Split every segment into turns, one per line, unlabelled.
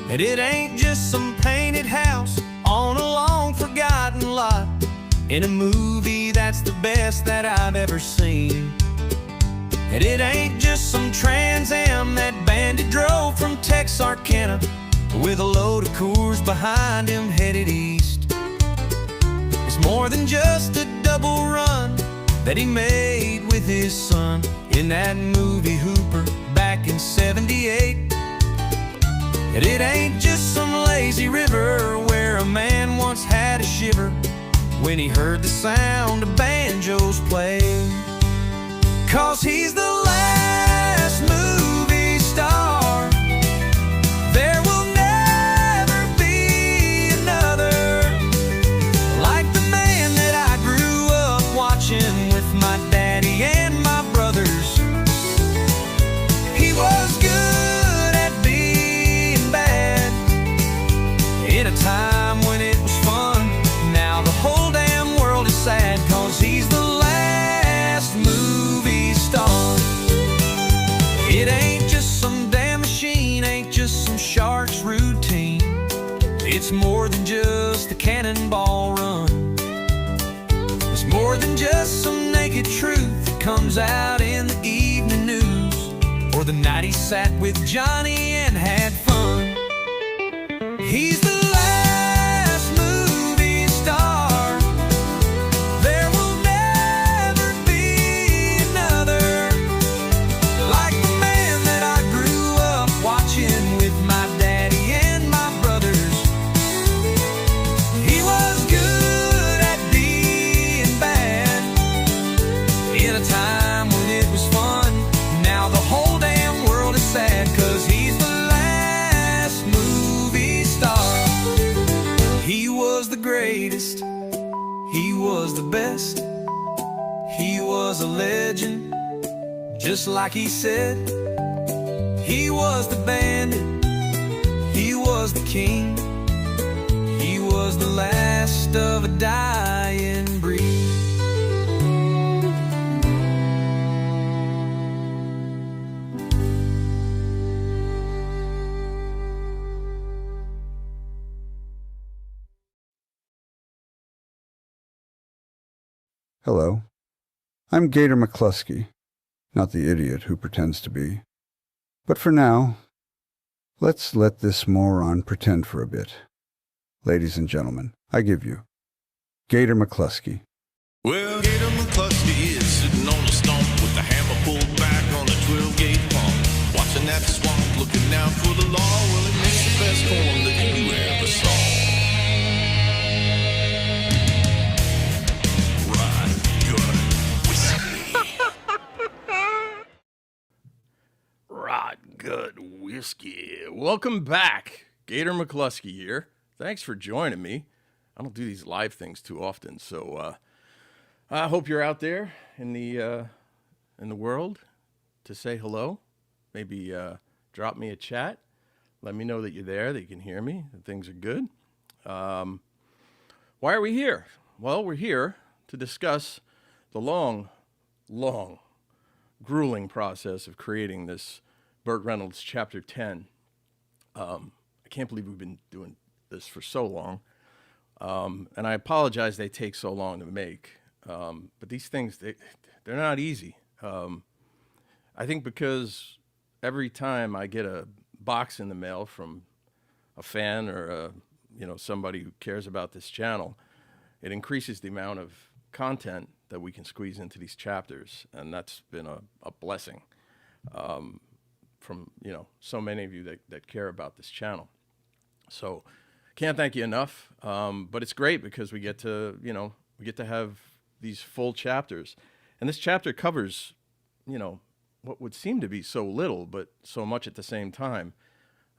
And it ain't just some painted house on a long forgotten lot in a movie that's the best that I've ever seen. And it ain't just some Trans Am that bandit drove from Texarkana with a load of Coors behind him headed east. It's more than just a double run that he made with his son in that movie Hooper back in '78. And it ain't just some lazy river where a man once had a shiver when he heard the sound of banjos play. 'Cause he's the last movie star. There will never be another like the man that I grew up watching with my daddy and my brothers. He was good at being bad in a time when it was fun. Now the whole damn world is sad 'cause he's the last movie star. It ain't just some damn machine, ain't just some shark's routine. It's more than just a cannonball run. It's more than just some naked truth that comes out in the evening news, or the night he sat with Johnny and had fun. He's the last movie star. There will never be another like the man that I grew up watching with my daddy and my brothers. He was good at being bad in a time when it was fun. Now the whole damn world is sad 'cause he's the last movie star. He was the greatest, he was the best, he was a legend, just like he said. He was the bandit, he was the king, he was the last of a dying breed.
Hello, I'm Gator McKlusky, not the idiot who pretends to be. But for now, let's let this moron pretend for a bit. Ladies and gentlemen, I give you Gator McKlusky.
Well, Gator McKlusky is sitting on a stump with the hammer pulled back on the 12-gauge pump, watching that swamp, looking out for the law. Well, it makes the best corn that you ever saw.
Rot Gut Whiskey. Welcome back. Gator McKlusky here. Thanks for joining me. I don't do these live things too often, so I hope you're out there in the world to say hello. Maybe drop me a chat. Let me know that you're there, that you can hear me, that things are good. Why are we here? Well, we're here to discuss the long, grueling process of creating this Burt Reynolds Chapter 10. I can't believe we've been doing this for so long. And I apologize they take so long to make. But these things, they're not easy. I think because every time I get a box in the mail from a fan or somebody who cares about this channel, it increases the amount of content that we can squeeze into these chapters, and that's been a blessing from so many of you that care about this channel. So can't thank you enough. But it's great because we get to have these full chapters, and this chapter covers what would seem to be so little but so much at the same time.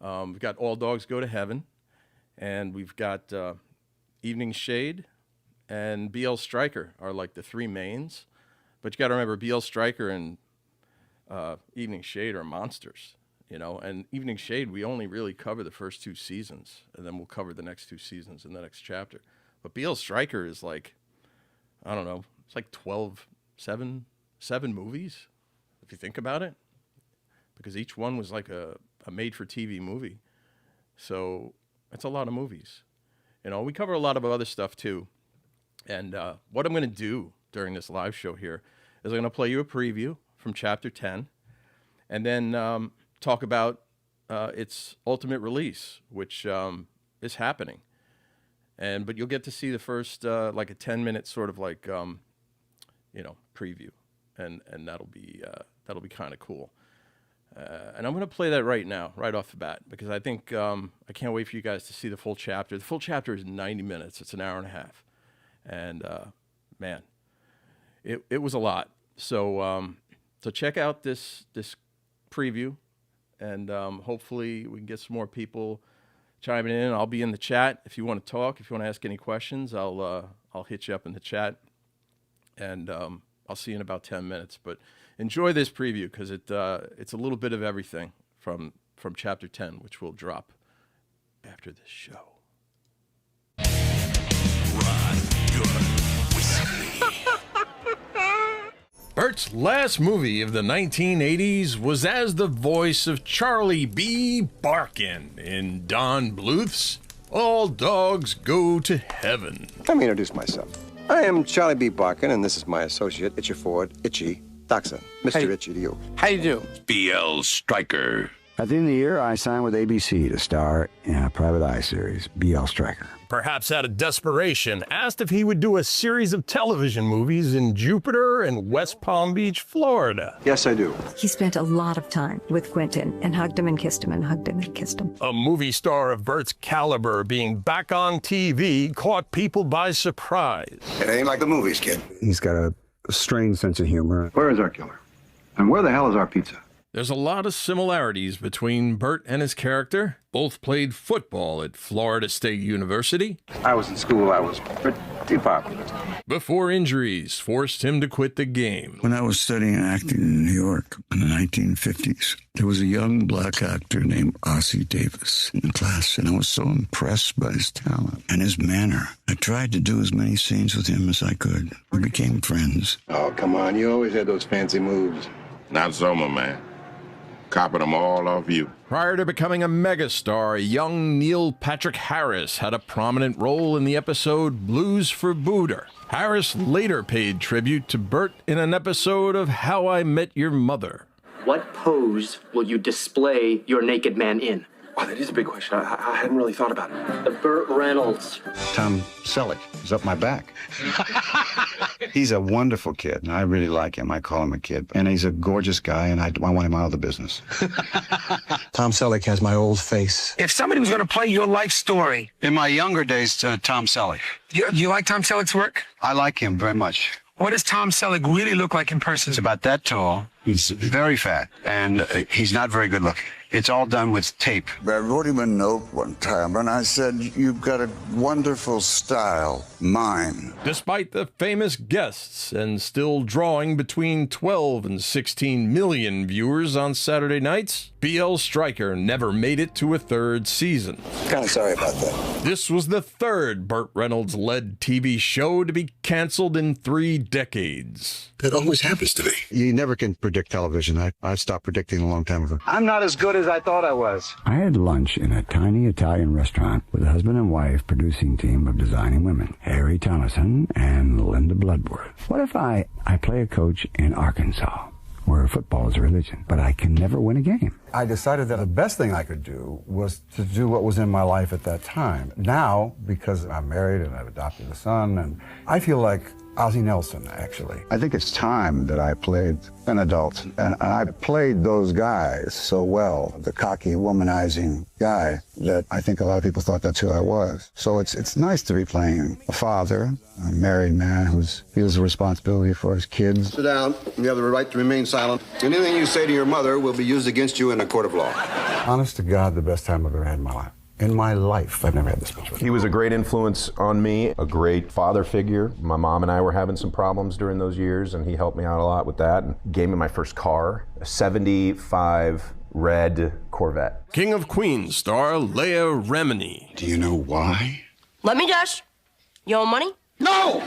We've got All Dogs Go to Heaven, and we've got Evening Shade and BL Stryker are like the three mains. But you got to remember, BL Stryker and Evening Shade are monsters, and Evening Shade, we only really cover the first two seasons, and then we'll cover the next two seasons in the next chapter. But BL Stryker is like, I don't know, it's like 7 movies, if you think about it, because each one was like a made-for-TV movie. So it's a lot of movies. You know, we cover a lot of other stuff too. And what I'm going to do during this live show here is I'm going to play you a preview from Chapter 10 and then talk about its ultimate release, which is happening. But you'll get to see the first like a 10-minute sort of like preview, and that'll be kind of cool. And I'm going to play that right now, right off the bat, because I think I can't wait for you guys to see the full chapter. The full chapter is 90 minutes. It's an hour and a half, and man, it was a lot. So check out this preview, and hopefully we can get some more people chiming in. I'll be in the chat if you want to talk. If you want to ask any questions, I'll hit you up in the chat, and I'll see you in about 10 minutes. But enjoy this preview because it's a little bit of everything from Chapter 10, which will drop after this show. Burt's last movie of the 1980s was as the voice of Charlie B. Barkin in Don Bluth's All Dogs Go to Heaven.
Let me introduce myself. I am Charlie B. Barkin, and this is my associate, Itchy Ford, Itchy Doxson. Mr. Itchy to you.
How you do?
BL Stryker.
At the end of the year, I signed with ABC to star in a private eye series, BL Stryker.
Perhaps out of desperation, asked if he would do a series of television movies in Jupiter and West Palm Beach, Florida.
Yes, I do.
He spent a lot of time with Quentin and hugged him and kissed him and hugged him and kissed him.
A movie star of Burt's caliber being back on TV caught people by surprise.
It ain't like the movies, kid.
He's got a strange sense of humor.
Where is our killer? And where the hell is our pizza?
There's a lot of similarities between Burt and his character. Both played football at Florida State University.
I was in school. I was pretty popular.
Before injuries forced him to quit the game.
When I was studying acting in New York in the 1950s, there was a young black actor named Ossie Davis in the class, and I was so impressed by his talent and his manner. I tried to do as many scenes with him as I could. We became friends.
Oh, come on. You always had those fancy moves.
Not so, my man. Copping them all off you.
Prior to becoming a megastar, young Neil Patrick Harris had a prominent role in the episode Blues for Booter. Harris later paid tribute to Burt in an episode of How I Met Your Mother.
What pose will you display your naked man in?
Oh, that is a big question. I hadn't really thought about it.
The Burt Reynolds.
Tom Selleck is up my back. He's a wonderful kid, and I really like him. I call him a kid. And he's a gorgeous guy, and I want him out of the business. Tom Selleck has my old face.
If somebody was going to play your life story.
In my younger days, Tom Selleck.
You like Tom Selleck's work?
I like him very much.
What does Tom Selleck really look like in person?
He's about that tall. He's very fat, and he's not very good looking. It's all done with tape.
I wrote him a note one time, and I said, "You've got a wonderful style, mine."
Despite the famous guests and still drawing between 12 and 16 million viewers on Saturday nights, BL Stryker never made it to a third season.
Kind of sorry about that.
This was the third Burt Reynolds-led TV show to be canceled in 3 decades.
That always happens to me.
You never can predict television. I stopped predicting a long time ago. I'm not as good as I thought I was.
I had lunch in a tiny Italian restaurant with a husband and wife producing team of designing women, Harry Thomason and Linda Bloodworth. What if I play a coach in Arkansas, where football is a religion, but I can never win a game?
I decided that the best thing I could do was to do what was in my life at that time. Now, because I'm married and I've adopted a son, and I feel like Ozzie Nelson, actually.
I think it's time that I played an adult. And I played those guys so well, the cocky, womanizing guy, that I think a lot of people thought that's who I was. So it's nice to be playing a father, a married man who feels a responsibility for his kids. Sit down. You have the right to remain silent. Anything you say to your mother will be used against you in a court of law.
Honest to God, the best time I've ever had in my life. In my life, I've never had this much.
He was a great influence on me, a great father figure. My mom and I were having some problems during those years, and he helped me out a lot with that and gave me my first car, a 75 red Corvette.
King of Queens star Leah Remini.
Do you know why?
Let me guess. You owe money?
No!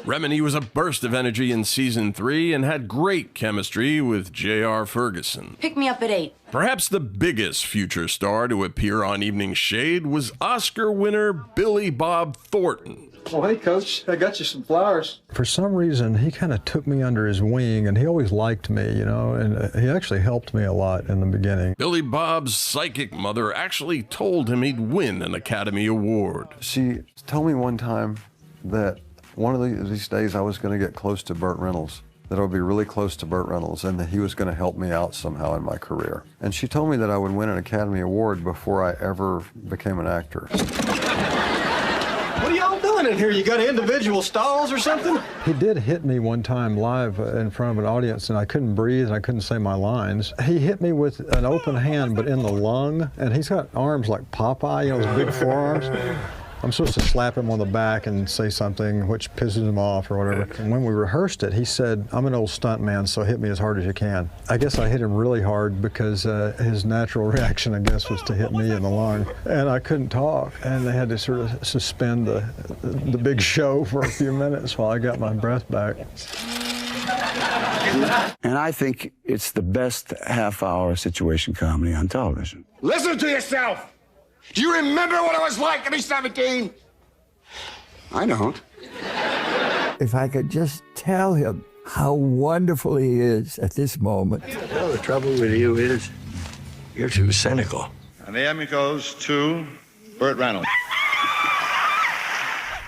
Remini was a burst of energy in season 3 and had great chemistry with J.R. Ferguson.
Pick me up at 8.
Perhaps the biggest future star to appear on Evening Shade was Oscar winner Billy Bob Thornton.
Well, hey, Coach, I got you some flowers. For some reason, he kind of took me under his wing, and he always liked me, you know, and he actually helped me a lot in the beginning.
Billy Bob's psychic mother actually told him he'd win an Academy Award.
She told me one time that one of these days I was going to get close to Burt Reynolds, that I would be really close to Burt Reynolds, and that he was going to help me out somehow in my career. And she told me that I would win an Academy Award before I ever became an actor.
What are y'all doing in here? You got individual stalls or something?
He did hit me one time live in front of an audience, and I couldn't breathe and I couldn't say my lines. He hit me with an open hand, but in the lung, and he's got arms like Popeye, you know, those big forearms. I'm supposed to slap him on the back and say something which pisses him off or whatever. And when we rehearsed it, he said, "I'm an old stunt man, so hit me as hard as you can." I guess I hit him really hard because his natural reaction, I guess, was to hit me in the lung. And I couldn't talk, and they had to sort of suspend the big show for a few minutes while I got my breath back.
And I think it's the best half-hour situation comedy on television.
Listen to yourself! Do you remember what it was like to be 17?
I don't.
If I could just tell him how wonderful he is at this moment.
Well, the trouble with you is you're too cynical.
And the Emmy goes to Burt Reynolds.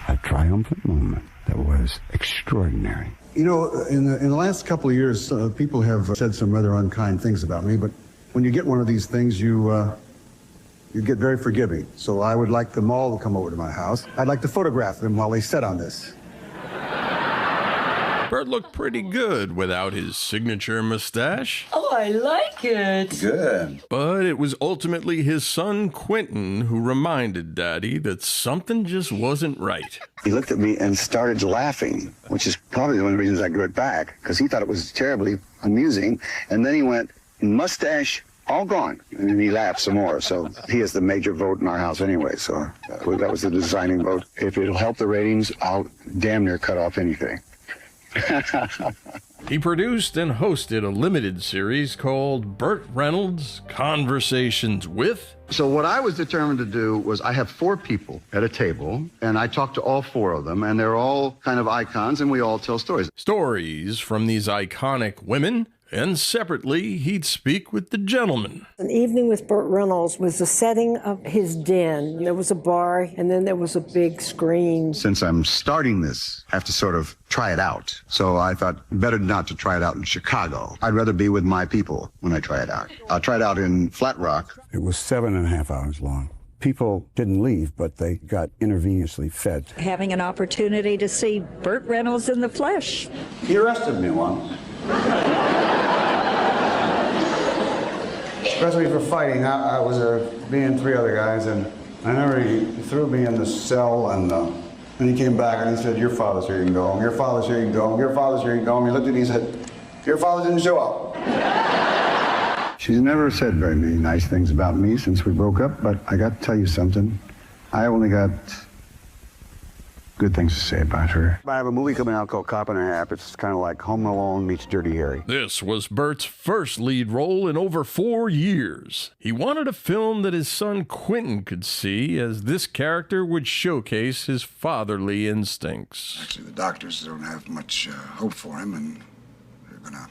A triumphant moment that was extraordinary.
You know, in the last couple of years, people have said some rather unkind things about me, but when you get one of these things, you get very forgiving. So I would like them all to come over to my house. I'd like to photograph them while they sit on this.
Burt looked pretty good without his signature mustache.
Oh, I like it.
Good.
But it was ultimately his son Quentin who reminded Daddy that something just wasn't right.
He looked at me and started laughing, which is probably one of the reasons I grew it back, because he thought it was terribly amusing. And then he went, "Mustache all gone," and then he laughed some more. So he has the major vote in our house anyway, so that was the deciding vote. If it'll help the ratings, I'll damn near cut off anything.
He produced and hosted a limited series called Burt Reynolds Conversations with.
So what I was determined to do was, I have 4 people at a table, and I talk to all 4 of them, and they're all kind of icons, and we all tell stories.
Stories from these iconic women. And separately, he'd speak with the gentleman.
An evening with Burt Reynolds was the setting of his den. There was a bar, and then there was a big screen.
Since I'm starting this, I have to sort of try it out. So I thought, better not to try it out in Chicago. I'd rather be with my people when I try it out. I'll try it out in Flat Rock.
It was 7.5 hours long. People didn't leave, but they got intravenously fed.
Having an opportunity to see Burt Reynolds in the flesh.
He arrested me once. Especially for fighting. I was being 3 other guys, and I remember he threw me in the cell, and he came back and he said, "Your father's here, you can go home. Your father's here, you can go home. Your father's here, you can go home." He looked at me and said, "Your father didn't show up." She's never said very many nice things about me since we broke up, but I got to tell you something. I only got good things to say about her. I have a movie coming out called Cop and a Half. It's kind of like Home Alone meets Dirty Harry.
This was Burt's first lead role in over 4 years. He wanted a film that his son Quentin could see, as this character would showcase his fatherly instincts.
Actually, the doctors don't have much hope for him, and they're gonna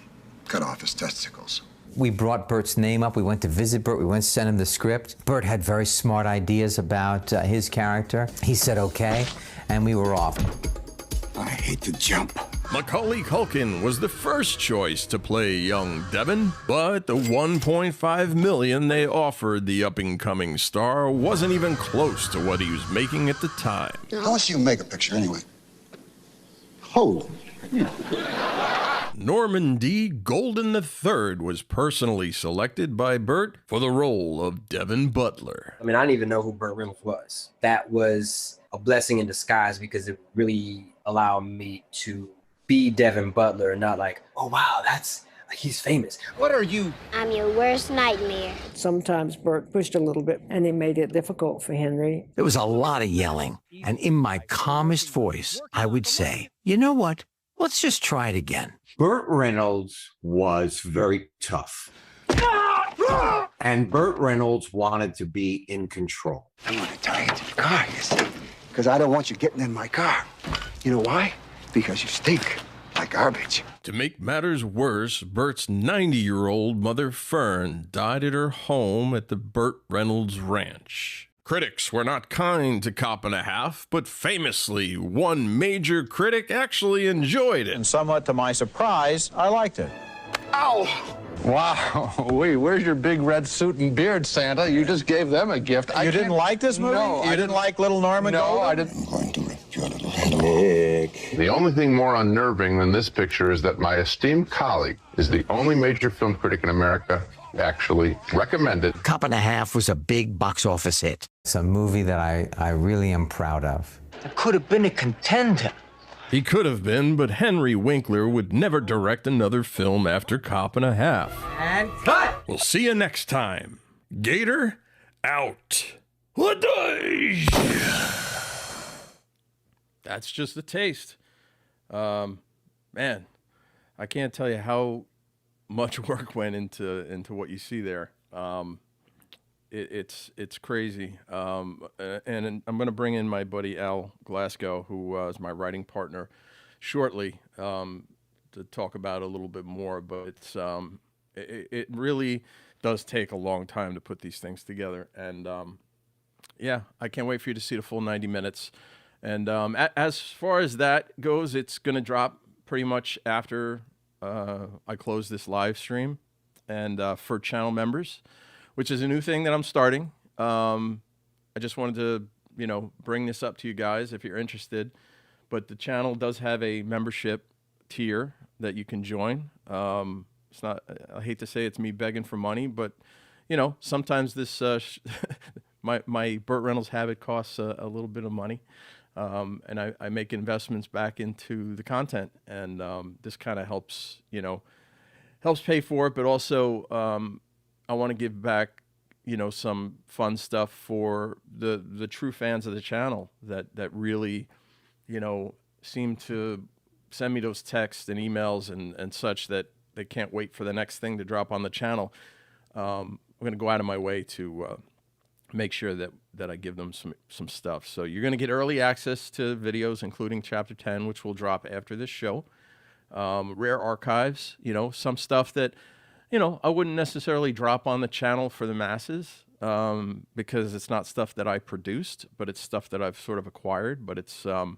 cut off his testicles.
We brought Burt's name up. We went to visit Burt. We went to send him the script. Burt had very smart ideas about his character. He said okay, and we were off.
I hate to jump.
Macaulay Culkin was the first choice to play young Devin, but the $1.5 million they offered the up-and-coming star wasn't even close to what he was making at the time.
How much do you make a picture anyway? Holy.
Norman D. Golden III was personally selected by Burt for the role of Devin Butler.
I mean, I didn't even know who Burt Reynolds was. That was a blessing in disguise because it really allowed me to be Devin Butler and not like, oh, wow, that's He's famous. What are you?
I'm your worst nightmare.
Sometimes Burt pushed a little bit, and it made it difficult for Henry.
There was a lot of yelling, and in my calmest voice, I would say, you know what? Let's just try it again.
Burt Reynolds was very tough. And Burt Reynolds wanted to be in control.
I'm gonna tie you to the car, you see? Because I don't want you getting in my car. You know why? Because you stink like garbage.
To make matters worse, Burt's 90-year-old mother, Fern, died at her home at the Burt Reynolds Ranch. Critics were not kind to Cop and a Half, but famously, one major critic actually enjoyed it.
And somewhat to my surprise, I liked it.
Ow!
Wow, where's your big red suit and beard, Santa? You just gave them a gift.
You didn't like this movie?
No,
you didn't like Little Norma
No,
Golden?
I didn't.
I'm going to rip your little head off.
The only thing more unnerving than this picture is that my esteemed colleague is the only major film critic in America actually recommended.
Cop and a Half was a big box office hit.
It's a movie that I really am proud of.
It could have been a contender.
He could have been, but Henry Winkler would never direct another film after Cop and a Half.
And cut!
We'll see you next time. Gator, out. That's just a taste. Man, I can't tell you how much work went into what you see there. It's crazy. And I'm going to bring in my buddy Al Glasgow, who is my writing partner, shortly to talk about it a little bit more. But it really does take a long time to put these things together. And yeah, I can't wait for you to see the full 90 minutes. And as far as that goes, it's going to drop pretty much after I close this live stream, and for channel members, which is a new thing that I'm starting. I just wanted to, bring this up to you guys if you're interested. But the channel does have a membership tier that you can join. It's not, I hate to say it's me begging for money, but, sometimes this, my Burt Reynolds habit costs a little bit of money. And I make investments back into the content, and this kind of helps pay for it. But also, I want to give back, some fun stuff for the true fans of the channel that really, seem to send me those texts and emails and such that they can't wait for the next thing to drop on the channel. I'm going to go out of my way to make sure that I give them some stuff. So you're going to get early access to videos, including Chapter 10, which will drop after this show. Rare archives, some stuff that, I wouldn't necessarily drop on the channel for the masses because it's not stuff that I produced, but it's stuff that I've sort of acquired. But it's, I'll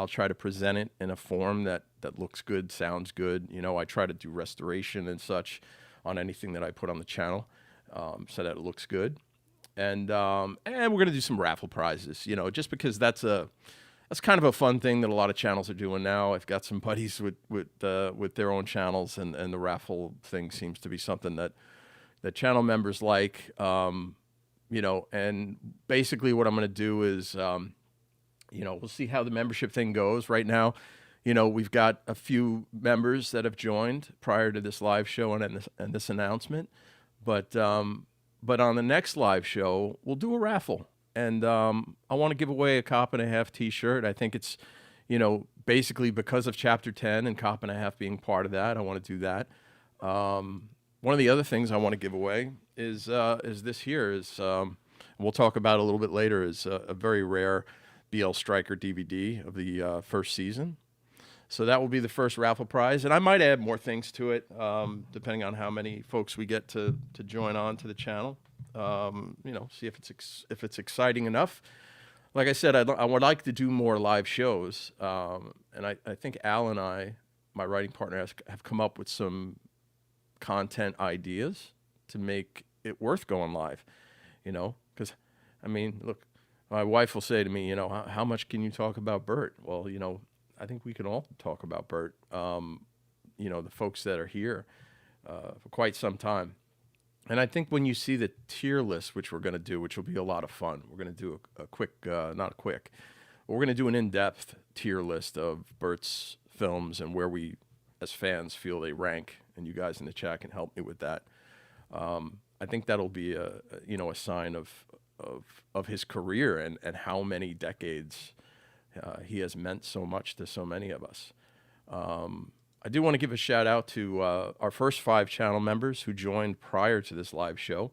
try to present it in a form that looks good, sounds good. I try to do restoration and such on anything that I put on the channel. So that it looks good, and we're gonna do some raffle prizes, just because that's kind of a fun thing that a lot of channels are doing now. I've got some buddies with their own channels, and the raffle thing seems to be something that channel members like, and basically what I'm gonna do is, we'll see how the membership thing goes. Right now, we've got a few members that have joined prior to this live show and this announcement. But on the next live show, we'll do a raffle. And I want to give away a Cop and a Half t-shirt. I think it's, basically because of Chapter 10 and Cop and a Half being part of that, I want to do that. One of the other things I want to give away is this here. We'll talk about a little bit later, is a very rare BL Striker DVD of the first season. So that will be the first raffle prize, and I might add more things to it, depending on how many folks we get to join on to the channel. See if it's exciting enough. Like I said, I would like to do more live shows, and I think Al and I, my writing partner, have come up with some content ideas to make it worth going live. Because look, my wife will say to me, how much can you talk about Burt? Well, I think we can all talk about Burt, the folks that are here for quite some time. And I think when you see the tier list, which we're going to do, which will be a lot of fun, we're going to do a quick, not quick, we're going to do an in-depth tier list of Burt's films and where we as fans feel they rank, and you guys in the chat can help me with that. I think that'll be a sign of his career and how many decades he has meant so much to so many of us. I do want to give a shout out to our first 5 channel members who joined prior to this live show.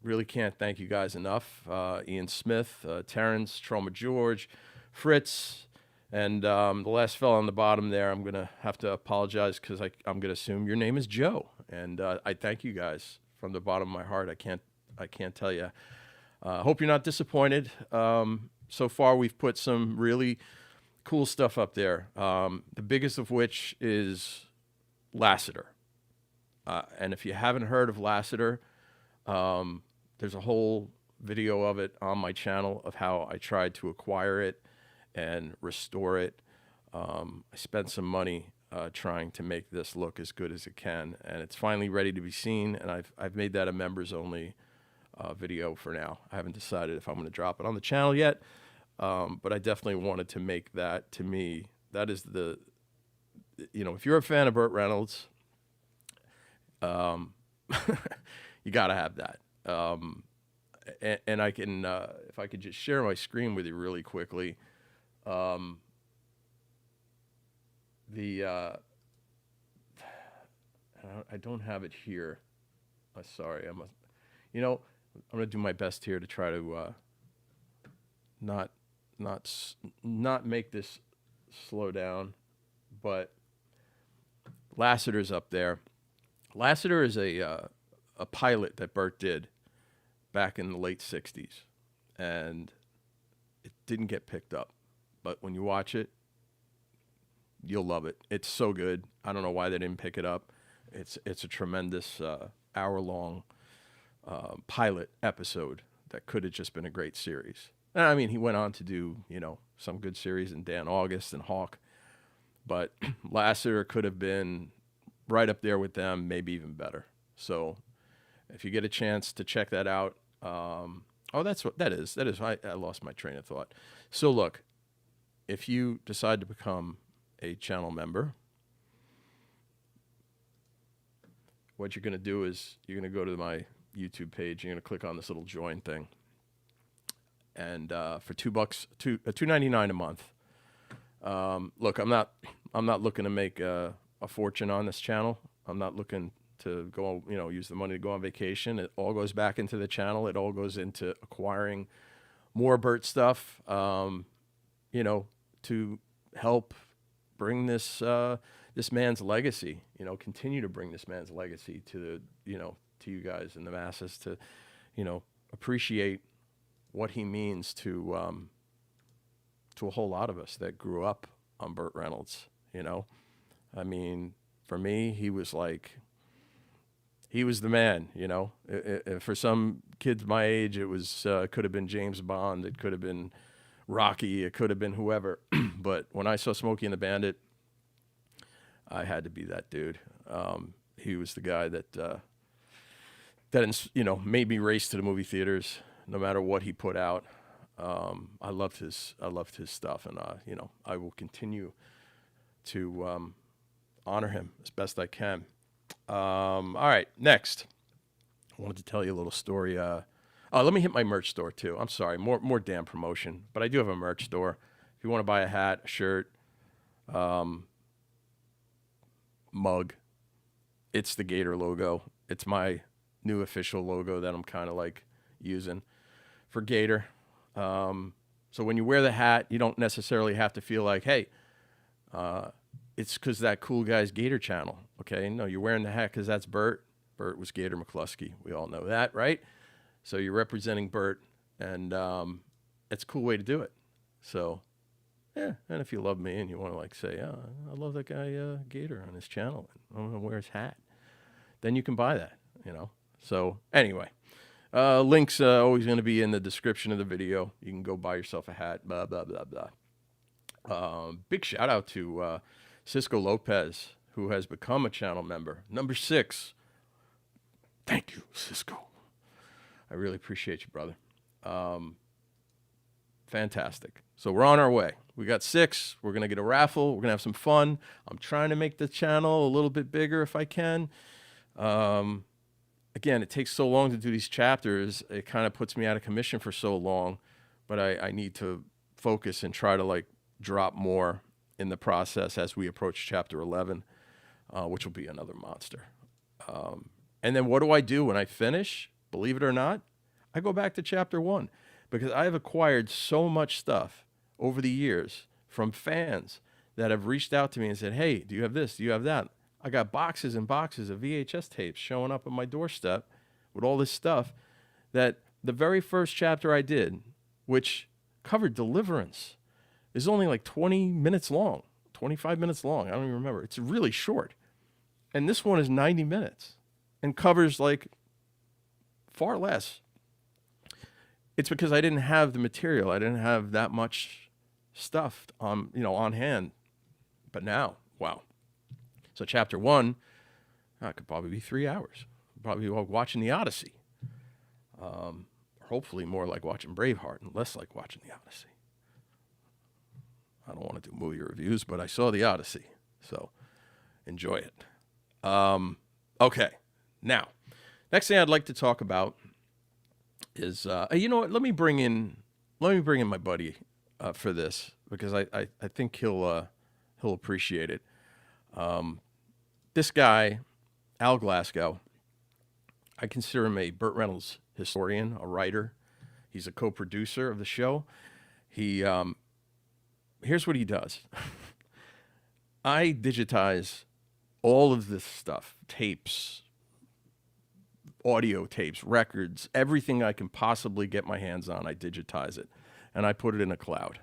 Really can't thank you guys enough. Ian Smith, Terrence, Trauma George, Fritz, and the last fellow on the bottom there, I'm going to have to apologize because I'm going to assume your name is Joe. And I thank you guys from the bottom of my heart. I can't tell you. Hope you're not disappointed. So far, we've put some really cool stuff up there. The biggest of which is Lassiter. And if you haven't heard of Lassiter, there's a whole video of it on my channel of how I tried to acquire it and restore it. I spent some money trying to make this look as good as it can, and it's finally ready to be seen. And I've made that a members only video for now. I haven't decided if I'm going to drop it on the channel yet, but I definitely wanted to make that. To me, that is if you're a fan of Burt Reynolds, you got to have that. And I can, if I could just share my screen with you really quickly. I don't have it here. Sorry, I'm going to do my best here to try to not make this slow down, but Lassiter's up there. Lassiter is a pilot that Burt did back in the late 60s, and it didn't get picked up. But when you watch it, you'll love it. It's so good. I don't know why they didn't pick it up. It's a tremendous hour-long pilot episode that could have just been a great series. And I mean, he went on to do, some good series in Dan August and Hawk, but Lassiter could have been right up there with them, maybe even better. So if you get a chance to check that out, that's what that is. That is, I lost my train of thought. So look, if you decide to become a channel member, what you're going to do is you're going to go to my YouTube page. You're going to click on this little join thing, and for $2.99 a month. Look, I'm not looking to make a fortune on this channel. I'm not looking to go, use the money to go on vacation. It all goes back into the channel. It all goes into acquiring more Burt stuff, to help bring this man's legacy, continue to bring this man's legacy to to you guys and the masses to, appreciate what he means to a whole lot of us that grew up on Burt Reynolds. I mean, for me, he was the man. For some kids my age, it was could have been James Bond, it could have been Rocky, it could have been whoever. But when I saw Smokey and the Bandit, I had to be that dude. He was the guy that made me race to the movie theaters no matter what he put out. I loved his stuff, and I will continue to honor him as best I can. All right, next, I wanted to tell you a little story. Let me hit my merch store too. I'm sorry, more damn promotion, but I do have a merch store. If you want to buy a hat, a shirt, mug, it's the Gator logo. It's my new official logo that I'm kind of using for Gator. So when you wear the hat, you don't necessarily have to feel like, hey, it's because that cool guy's Gator channel. Okay, no, you're wearing the hat because that's Burt. Burt was Gator McKlusky. We all know that, right? So you're representing Burt, and it's a cool way to do it. So, yeah, and if you love me and you want to say, oh, I love that guy Gator on his channel, and I'm going to wear his hat, then you can buy that, So anyway, links always going to be in the description of the video. You can go buy yourself a hat, blah, blah, blah, blah. Big shout out to Cisco Lopez, who has become a channel member. Number 6. Thank you, Cisco. I really appreciate you, brother. fantastic. So we're on our way. We got 6. We're going to get a raffle. We're going to have some fun. I'm trying to make the channel a little bit bigger if I can. Again, it takes so long to do these chapters. It kind of puts me out of commission for so long, but I need to focus and try to like drop more in the process as we approach chapter 11, which will be another monster. And then what do I do when I finish? Believe it or not, I go back to chapter 1 because I have acquired so much stuff over the years from fans that have reached out to me and said, hey, do you have this? Do you have that? I got boxes and boxes of VHS tapes showing up at my doorstep with all this stuff that the very first chapter I did, which covered deliverance, is only like 20 minutes long, 25 minutes long. I don't even remember. It's really short. And this one is 90 minutes and covers like far less. It's because I didn't have the material. I didn't have that much stuff on hand. But now, wow. So chapter 1, it could probably be 3 hours. Probably watching the Odyssey. Hopefully more like watching Braveheart and less like watching the Odyssey. I don't want to do movie reviews, but I saw the Odyssey, so enjoy it. Okay, now, next thing I'd like to talk about is, you know what? Let me bring in my buddy for this because I think he'll appreciate it. This guy, Al Glasgow, I consider him a Burt Reynolds historian, a writer. He's a co-producer of the show. Here's what he does. I digitize all of this stuff, tapes, audio tapes, records, everything I can possibly get my hands on, I digitize it, and I put it in a cloud.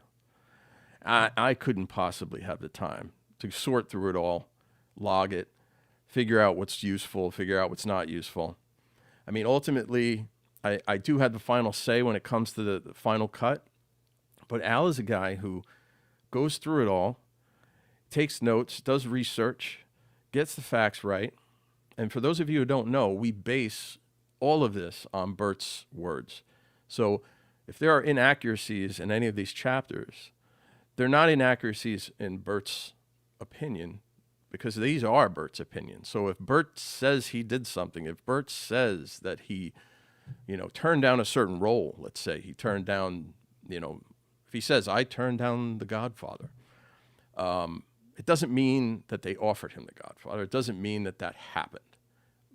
I couldn't possibly have the time to sort through it all, log it, figure out what's useful, figure out what's not useful. I mean, ultimately, I do have the final say when it comes to the final cut, but Al is a guy who goes through it all, takes notes, does research, gets the facts right. And for those of you who don't know, we base all of this on Burt's words. So if there are inaccuracies in any of these chapters, they're not inaccuracies in Burt's opinion because these are Burt's opinions. So if Burt says he did something, if Burt says that he, turned down a certain role, let's say he turned down, if he says, I turned down The Godfather, it doesn't mean that they offered him The Godfather. It doesn't mean that that happened.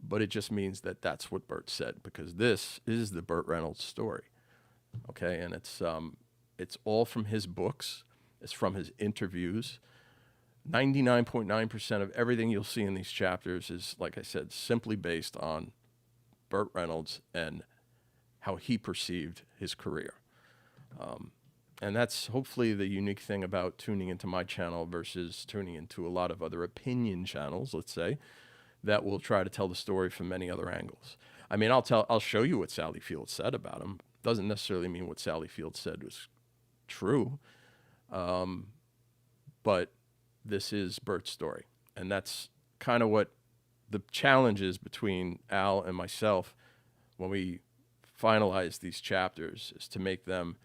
But it just means that that's what Burt said because this is the Burt Reynolds story. Okay, and it's all from his books. It's from his interviews. 99.9% of everything you'll see in these chapters is, like I said, simply based on Burt Reynolds and how he perceived his career. And that's hopefully the unique thing about tuning into my channel versus tuning into a lot of other opinion channels, let's say, that will try to tell the story from many other angles. I mean, I'll show you what Sally Field said about him. Doesn't necessarily mean what Sally Field said was true. But this is Burt's story. And that's kind of what the challenge is between Al and myself when we finalize these chapters, is to make them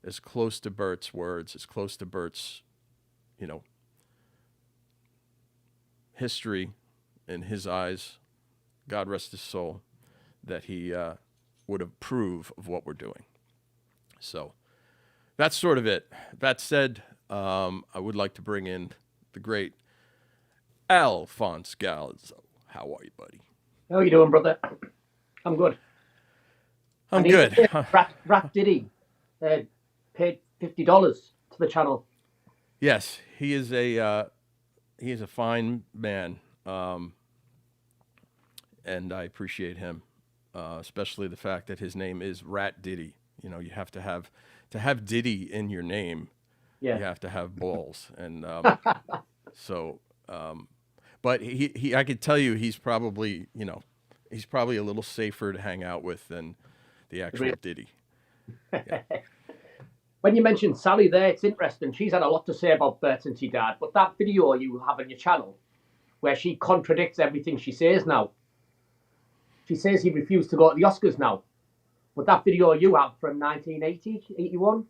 as close to Burt's words, as close to Burt's, history in his eyes, God rest his soul, that he would approve of what we're doing. So that's sort of it. That said, I would like to bring in the great Alphonse Galzo. How are you, buddy?
How are you doing, brother? I'm good.
I'm good.
Rap Diddy paid $50 to the channel.
Yes, he is a fine man, and I appreciate him, especially the fact that his name is Rat Diddy. You have to have Diddy in your name. Yeah. You have to have balls, and but he I could tell you he's probably a little safer to hang out with than the actual Diddy. Yeah.
When you mentioned Sally there, it's interesting. She's had a lot to say about Burt since he died, but that video you have on your channel where she contradicts everything she says now. She says he refused to go to the Oscars now. But that video you have from 1980, 81,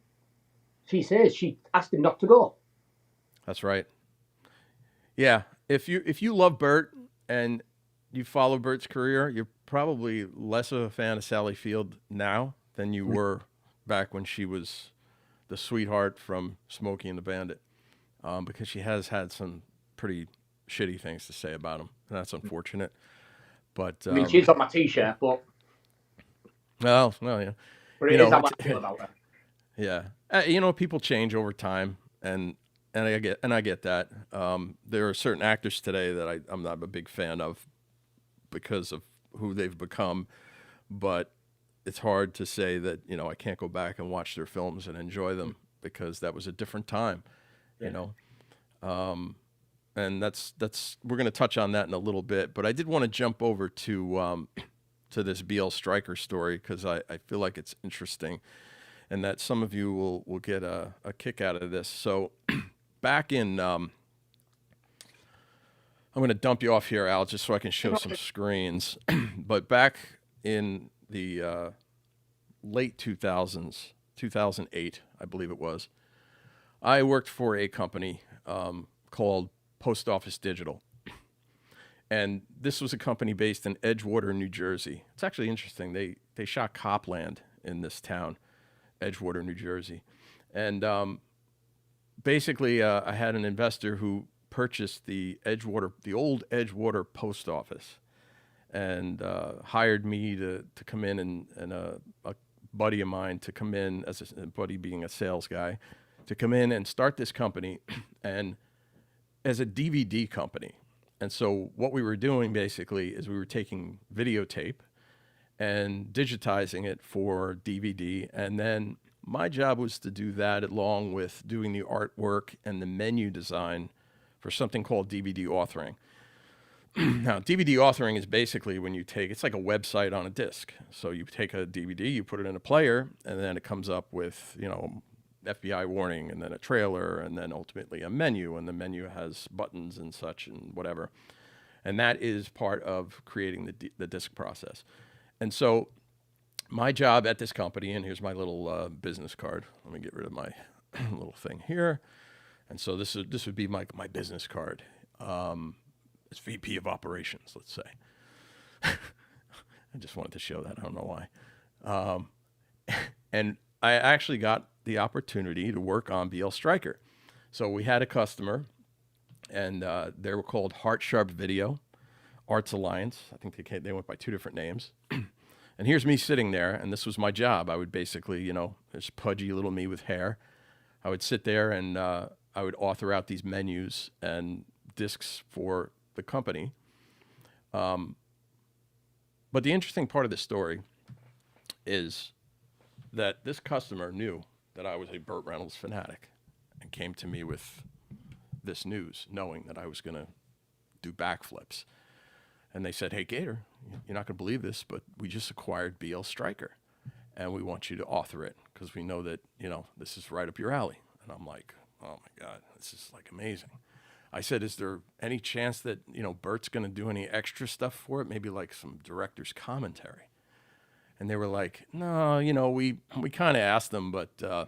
she says she asked him not to go.
That's right. Yeah, if you love Burt and you follow Burt's career, you're probably less of a fan of Sally Field now than you were back when she was the sweetheart from Smokey and the Bandit, because she has had some pretty shitty things to say about him, and that's unfortunate. But
I mean, she's on my T-shirt, but
well, yeah.
But it is how I feel about her.
Yeah, people change over time, and I get that. There are certain actors today that I'm not a big fan of because of who they've become, but it's hard to say that I can't go back and watch their films and enjoy them because that was a different time, and that's we're going to touch on that in a little bit. But I did want to jump over to this BL Stryker story because I feel like it's interesting, and that some of you will get a kick out of this. So back in I'm going to dump you off here, Al, just so I can show some screens. But back in the late 2000s, 2008, I believe it was, I worked for a company called Post Office Digital. And this was a company based in Edgewater, New Jersey. It's actually interesting. They shot Copland in this town, Edgewater, New Jersey. And basically, I had an investor who purchased the old Edgewater post office, and hired me to come in and a buddy of mine to come in as a buddy being a sales guy, to come in and start this company, and as a DVD company. And so what we were doing basically is we were taking videotape and digitizing it for DVD, and then my job was to do that along with doing the artwork and the menu design for something called DVD authoring. Now, DVD authoring is basically when it's like a website on a disc. So you take a DVD, you put it in a player, and then it comes up with, FBI warning, and then a trailer, and then ultimately a menu, and the menu has buttons and such and whatever. And that is part of creating the disc process. And so my job at this company, and here's my little business card. Let me get rid of my little thing here. And so this would be my business card. It's VP of Operations, let's say. I just wanted to show that. I don't know why. And I actually got the opportunity to work on BL Stryker. So we had a customer, and they were called Heart Sharp Video Arts Alliance. I think they went by two different names. And here's me sitting there, and this was my job. I would basically, this pudgy little me with hair. I would sit there and I would author out these menus and discs for the company. But the interesting part of the story is that this customer knew that I was a Burt Reynolds fanatic and came to me with this news, knowing that I was going to do backflips. And they said, "Hey, Gator, you're not going to believe this, but we just acquired BL Stryker, and we want you to author it because we know that, this is right up your alley." And I'm like, "Oh my God, this is like amazing." I said, "Is there any chance that, Burt's going to do any extra stuff for it? Maybe like some director's commentary?" And they were like, "No, we kind of asked them, but the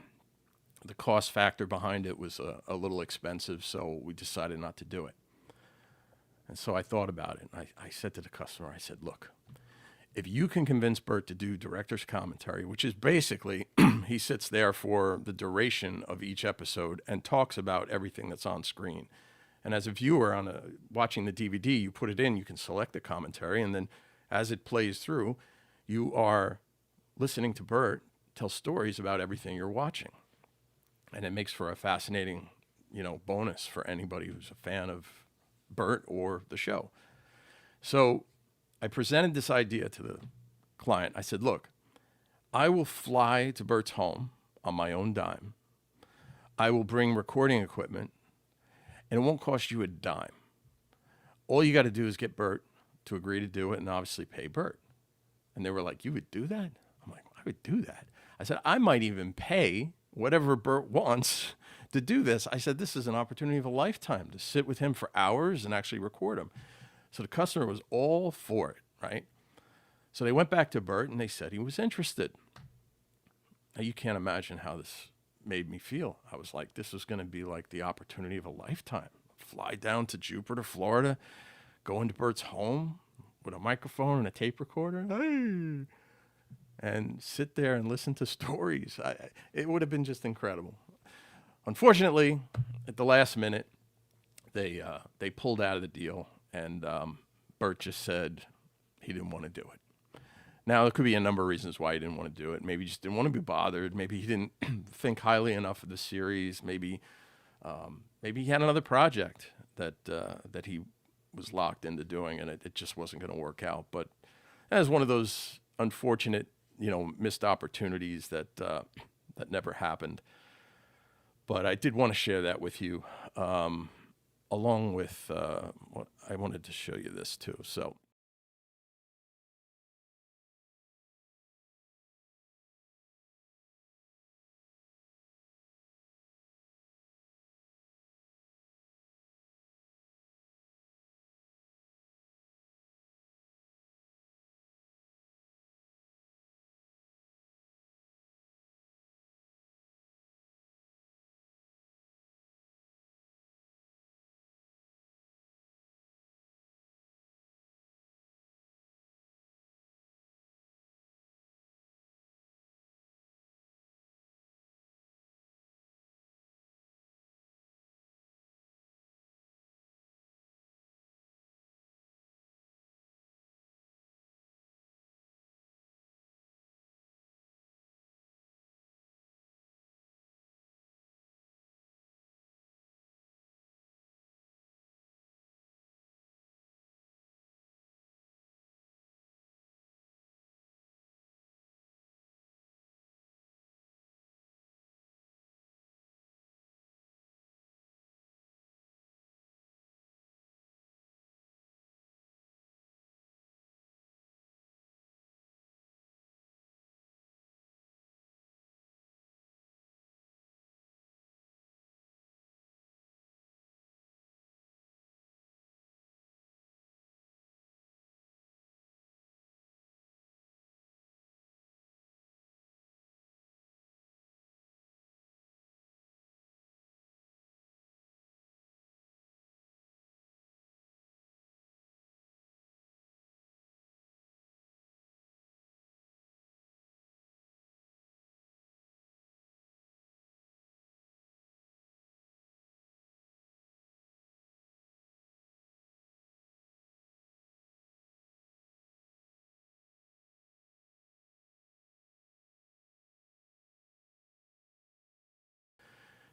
cost factor behind it was a little expensive, so we decided not to do it." And so I thought about it, and I said to the customer, I said, "Look, if you can convince Burt to do director's commentary," which is basically he sits there for the duration of each episode and talks about everything that's on screen. And as a viewer watching the DVD, you put it in, you can select the commentary, and then as it plays through, you are listening to Burt tell stories about everything you're watching. And it makes for a fascinating, bonus for anybody who's a fan of Burt or the show. So I presented this idea to the client. I said, "Look, I will fly to Burt's home on my own dime. I will bring recording equipment, and it won't cost you a dime. All you got to do is get Burt to agree to do it and obviously pay Burt." And they were like, "You would do that?" I'm like, "I would do that." I said, "I might even pay whatever Burt wants to do this." I said, "This is an opportunity of a lifetime to sit with him for hours and actually record him." So the customer was all for it, right? So they went back to Burt and they said he was interested. Now you can't imagine how this made me feel. I was like, this is going to be like the opportunity of a lifetime. Fly down to Jupiter, Florida, go into Burt's home with a microphone and a tape recorder, hey, and sit there and listen to stories. It would have been just incredible. Unfortunately, at the last minute, they pulled out of the deal, and Burt just said he didn't want to do it. Now, there could be a number of reasons why he didn't want to do it. Maybe he just didn't want to be bothered. Maybe he didn't think highly enough of the series. Maybe he had another project that he was locked into doing, and it just wasn't going to work out. But that was one of those unfortunate, missed opportunities that never happened. But I did want to share that with you, along with what I wanted to show you this too. So.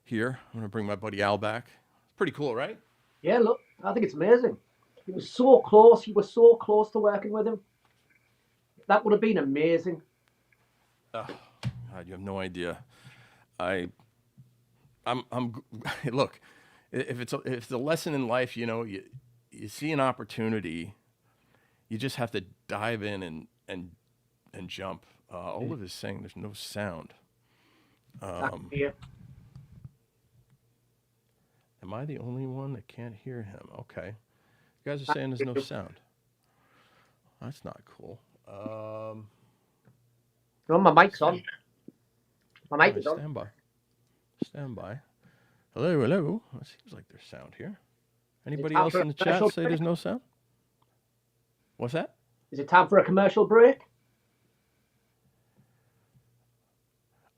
Here, I'm going to bring my buddy Al back. Pretty cool, right?
Yeah, look, I think it's amazing. He was so close. You were so close to working with him. That would have been amazing.
Oh, God, you have no idea. I'm look, if it's a lesson in life, you see an opportunity, you just have to dive in and jump. Olive is saying there's no sound. Am I the only one that can't hear him? Okay. You guys are saying there's no sound. That's not cool.
No, my mic's on. My mic is on.
Stand by. Hello. It seems like there's sound here. Anybody else in the chat say there's no sound? What's that?
Is it time for a commercial break?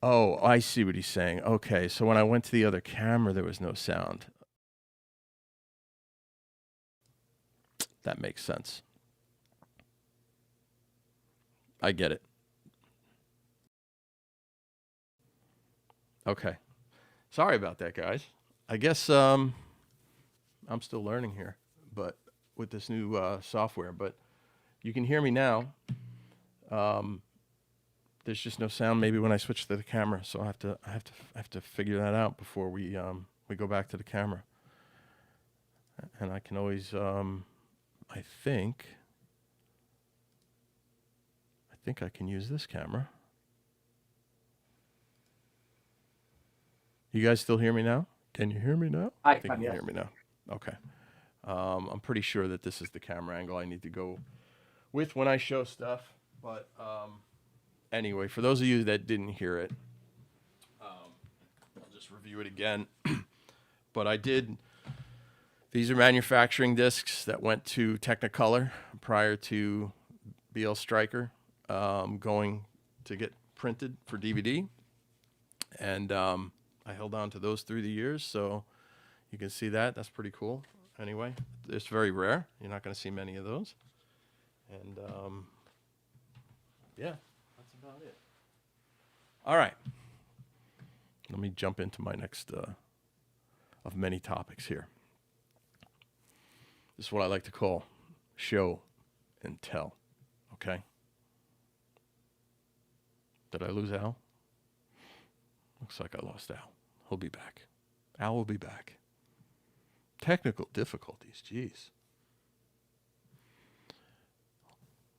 Oh, I see what he's saying. Okay, so when I went to the other camera, there was no sound. That makes sense. I get it. Okay. Sorry about that, guys. I guess I'm still learning here, but with this new software. But you can hear me now. There's just no sound. Maybe when I switch to the camera, so I have to figure that out before we go back to the camera. And I can always I think I can use this camera. You guys still hear me now? Can you hear me now?
I
think you can hear me now. Okay. I'm pretty sure that this is the camera angle I need to go with when I show stuff. But anyway, for those of you that didn't hear it, review it again. But I did. These are manufacturing discs that went to Technicolor prior to BL Stryker going to get printed for DVD. And I held on to those through the years, so you can see that. That's pretty cool. Anyway, it's very rare. You're not going to see many of those. And yeah, that's about it. All right. Let me jump into my next of many topics here. This is what I like to call show and tell. Okay? Did I lose Al? Looks like I lost Al. He'll be back. Al will be back. Technical difficulties, jeez.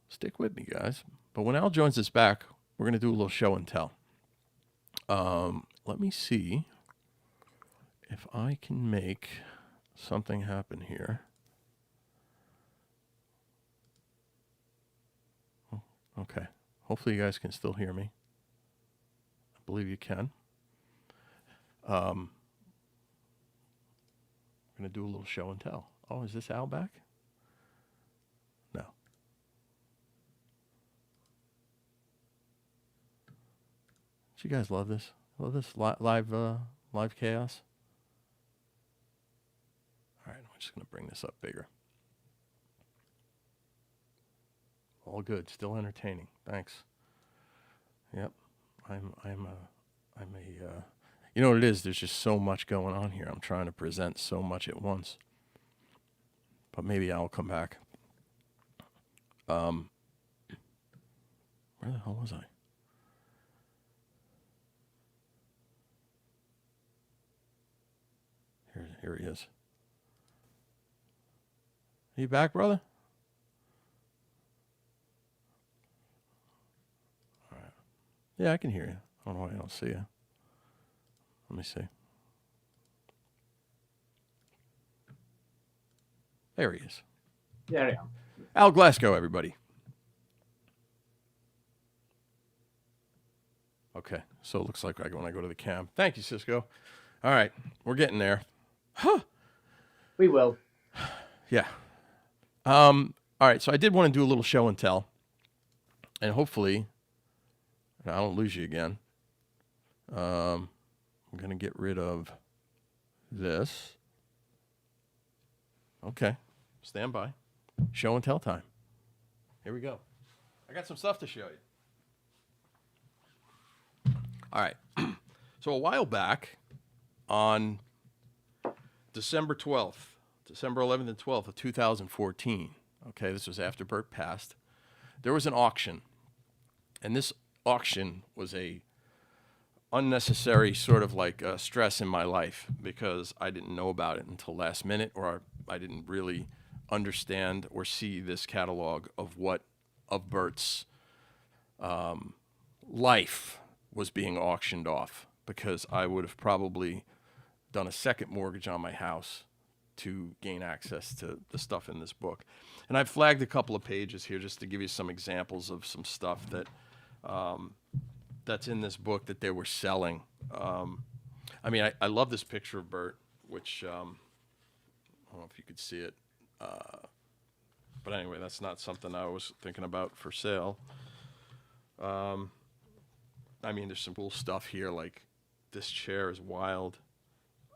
Stick with me, guys. But when Al joins us back, we're going to do a little show and tell. Let me see if I can make something happen here. Oh, okay. Hopefully you guys can still hear me. I believe you can. We're going to do a little show and tell. Oh, is this Al back? No. Do you guys love this? Love this live chaos? All right, I'm just going to bring this up bigger. All good, still entertaining. Thanks. Yep, I'm a. You know what it is? There's just so much going on here. I'm trying to present so much at once. But maybe I'll come back. Where the hell was I? Here he is. Are you back, brother? All right. Yeah, I can hear you. I don't know why I don't see you. Let me see. There he is.
There we are.
Al Glasgow, everybody. Okay, so it looks like when I go to the cam. Thank you, Cisco. All right, we're getting there. Huh.
We will.
Yeah. All right, so I did want to do a little show and tell. And hopefully, I don't lose you again. I'm going to get rid of this. Okay, stand by. Show and tell time. Here we go. I got some stuff to show you. All right. So a while back, on December 11th and 12th of 2014, okay, this was after Burt passed, there was an auction. And this auction was a unnecessary sort of like stress in my life because I didn't know about it until last minute, or I didn't really understand or see this catalog of what of Burt's life was being auctioned off, because I would have probably done a second mortgage on my house to gain access to the stuff in this book. And I've flagged a couple of pages here just to give you some examples of some stuff that that's in this book that they were selling. I mean, I love this picture of Burt, which I don't know if you could see it. But anyway, that's not something I was thinking about for sale. I mean, there's some cool stuff here, like this chair is wild.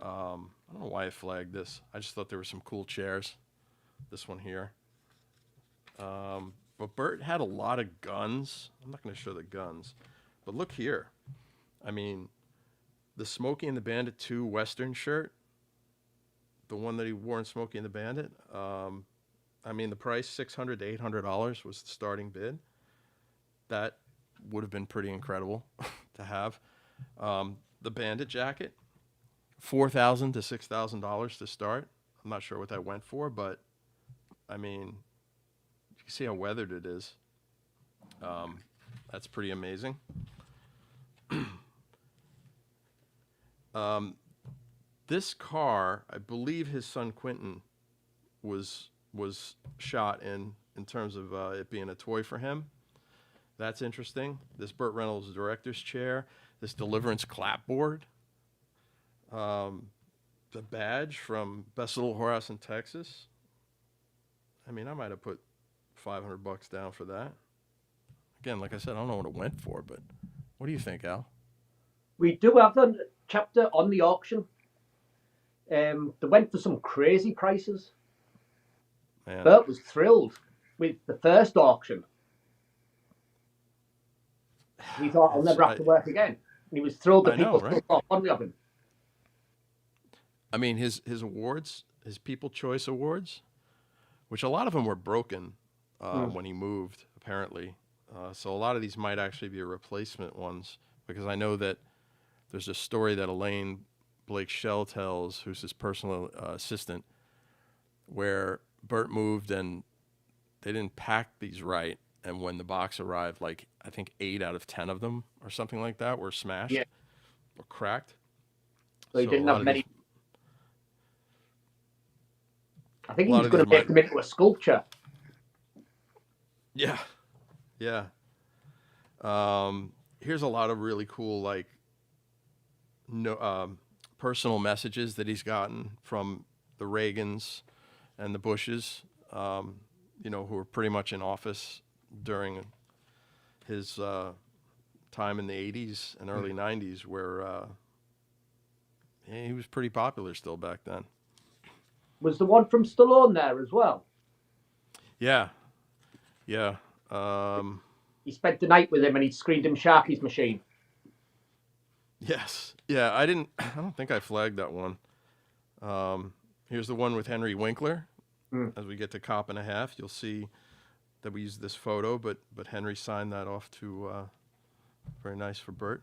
I don't know why I flagged this. I just thought there were some cool chairs. This one here. But Burt had a lot of guns. I'm not going to show the guns. But look here. I mean, the Smokey and the Bandit 2 Western shirt, the one that he wore in Smokey and the Bandit, I mean, the price, $600 to $800 was the starting bid. That would have been pretty incredible to have. The Bandit jacket, $4,000 to $6,000 to start. I'm not sure what that went for, but I mean, you can see how weathered it is. That's pretty amazing. This car, I believe his son Quentin was shot in terms of it being a toy for him. That's interesting. This Burt Reynolds director's chair, this Deliverance clapboard. The badge from Best Little Whorehouse in Texas. I mean, I might have put $500 down for that. Again, like I said, I don't know what it went for, but what do you think, Al?
We do have a chapter on the auction. They went for some crazy prices.
Man.
Burt was thrilled with the first auction. He thought, I'll never have to work again. And he was thrilled that people still thought fondly of him.
I mean, his awards, his People Choice Awards, which a lot of them were broken when he moved, apparently. So a lot of these might actually be replacement ones, because I know that there's a story that Elaine Blake Shell tells, who's his personal assistant, where Burt moved and they didn't pack these right. And when the box arrived, like I think 8 out of 10 of them or something like that were smashed or cracked.
So he didn't have many. I think he was going to make them into a sculpture.
Yeah. Yeah. Here's a lot of really cool, like, personal messages that he's gotten from the Reagans and the Bushes, you know, who were pretty much in office during his time in the 80s and early 90s, where he was pretty popular still back then.
Was the one from Stallone there as well?
Yeah. Yeah.
He spent the night with him and he screened him Sharky's machine.
Yes. Yeah, I don't think I flagged that one. Here's the one with Henry Winkler. As we get to Cop and a Half, you'll see that we used this photo, but Henry signed that off to, very nice for Burt.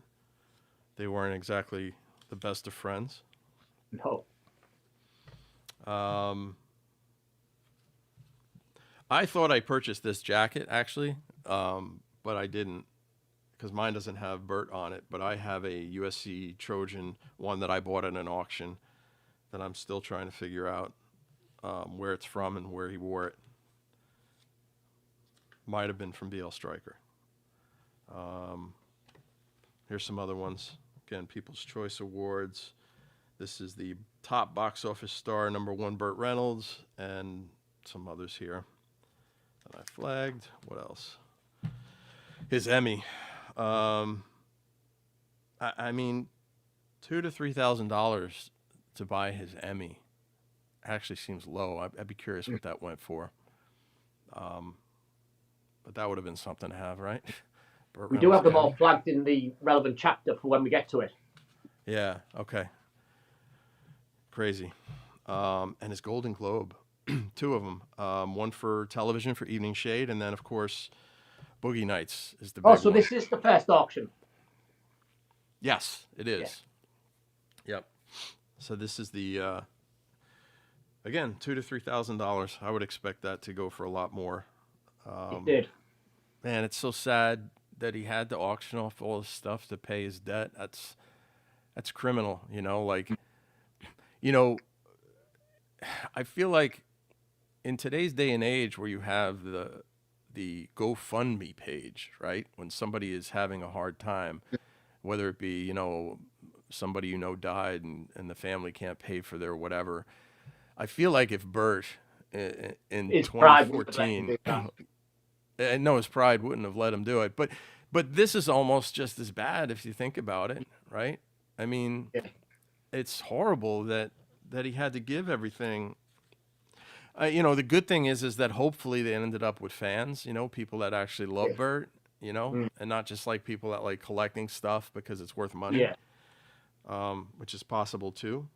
They weren't exactly the best of friends.
No.
I thought I purchased this jacket, actually, but I didn't, because mine doesn't have Burt on it, but I have a USC Trojan one that I bought at an auction that I'm still trying to figure out where it's from and where he wore it. Might have been from BL Stryker. Here's some other ones. Again, People's Choice Awards. This is the top box office star, #1 Burt Reynolds, and some others here that I flagged. What else? His Emmy. I mean, $2,000 to $3,000 to buy his Emmy actually seems low. I'd be curious what that went for. But that would have been something to have, right?
We do have them all flagged in the relevant chapter for when we get to it.
Yeah, okay. Crazy. And his Golden Globe, 2 of them. One for television for Evening Shade, and then, of course, Boogie Nights is the big one.
So this is the first auction?
Yes, it is. Yeah. Yep. So this is the, again, $2,000 to $3,000. I would expect that to go for a lot more.
It did.
Man, it's so sad that he had to auction off all his stuff to pay his debt. That's criminal, you know, like, you know, I feel like in today's day and age where you have the GoFundMe page, right? When somebody is having a hard time, whether it be, you know, somebody you know died and the family can't pay for their whatever. I feel like if Burt in 2014, no, his pride wouldn't have let him do it. But this is almost just as bad if you think about it, right? I mean, it's horrible that he had to give everything. You know, the good thing is that hopefully they ended up with fans, you know, people that actually love Burt, you know, and not just like people that like collecting stuff because it's worth money, which is possible too.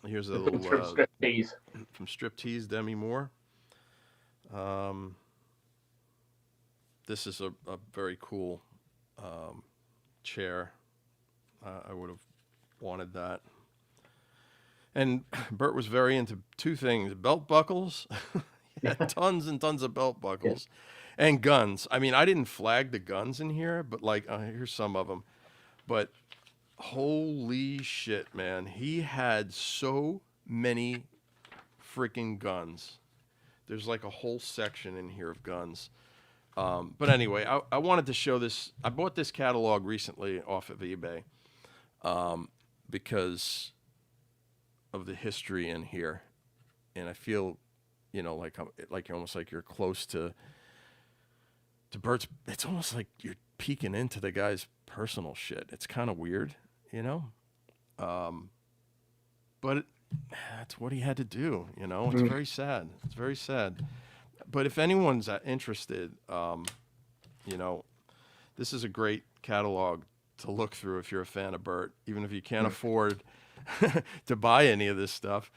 Here's a little from Striptease, Demi Moore. This is a very cool chair. I would have wanted that. And Burt was very into 2 things: belt buckles. He had tons and tons of belt buckles, and guns. I mean, I didn't flag the guns in here, but like, here's some of them. But holy shit, man, he had so many freaking guns. There's like a whole section in here of guns. But anyway, I wanted to show this. I bought this catalog recently off of eBay. because of the history in here, and I feel, you know, like you're almost like you're close to Burt's. It's almost like you're peeking into the guy's personal shit. It's kind of weird, you know. But that's what he had to do, you know. It's very sad. It's very sad. But if anyone's interested, you know, this is a great catalog to look through if you're a fan of Burt, even if you can't afford to buy any of this stuff.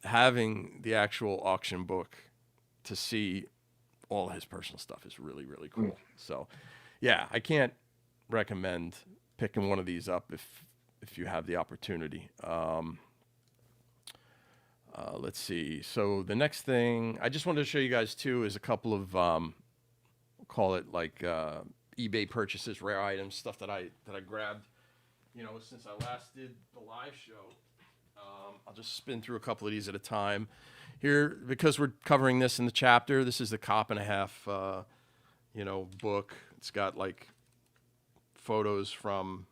Having the actual auction book to see all his personal stuff is really, really cool. So, yeah, I can't recommend picking one of these up if you have the opportunity. Let's see. So the next thing I just wanted to show you guys too is a couple of we'll call it like eBay purchases, rare items, stuff that I grabbed, you know, since I last did the live show. I'll just spin through a couple of these at a time here because we're covering this in the chapter. This is the Cop and a Half, you know, book. It's got like photos from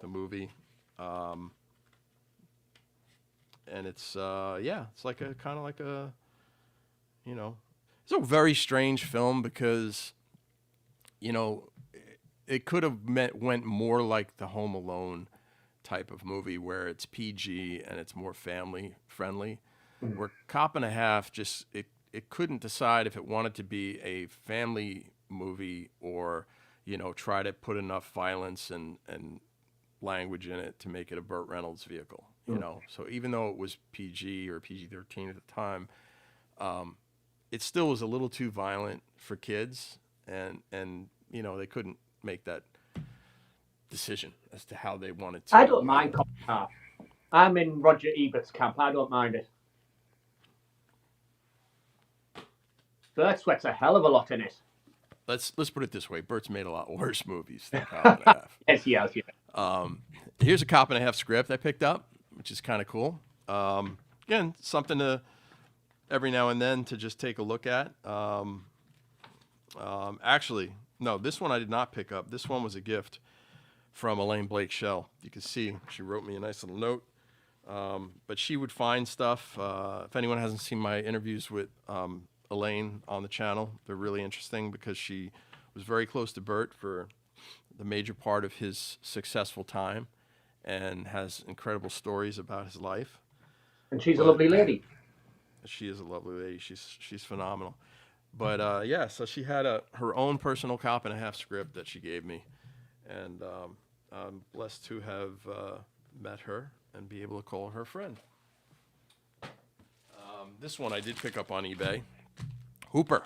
the movie. And it's yeah, it's like a kind of like a, you know, it's a very strange film because, you know, it could have went more like the Home Alone type of movie where it's PG and it's more family friendly. Where Cop and a Half just it couldn't decide if it wanted to be a family movie or, you know, try to put enough violence and language in it to make it a Burt Reynolds vehicle. You know, so even though it was PG or PG-13 at the time, it still was a little too violent for kids, and you know, they couldn't make that decision as to how they wanted to.
I don't mind Cop and a Half. I'm in Roger Ebert's camp. I don't mind it. Burt sweats a hell of a lot in it.
Let's put it this way: Burt's made a lot worse movies than Cop and a Half.
Yes, he has. Yeah.
Here's a Cop and a Half script I picked up, which is kind of cool. Again, something to every now and then to just take a look at. Actually, no, this one I did not pick up. This one was a gift from Elaine Blake Shell. You can see she wrote me a nice little note. But she would find stuff. If anyone hasn't seen my interviews with Elaine on the channel, they're really interesting because she was very close to Burt for the major part of his successful time and has incredible stories about his life.
And she's a lovely lady.
She is a lovely lady. She's phenomenal. But yeah, so she had her own personal Cop and a Half script that she gave me, and I'm blessed to have met her and be able to call her friend. This one I did pick up on eBay. Hooper.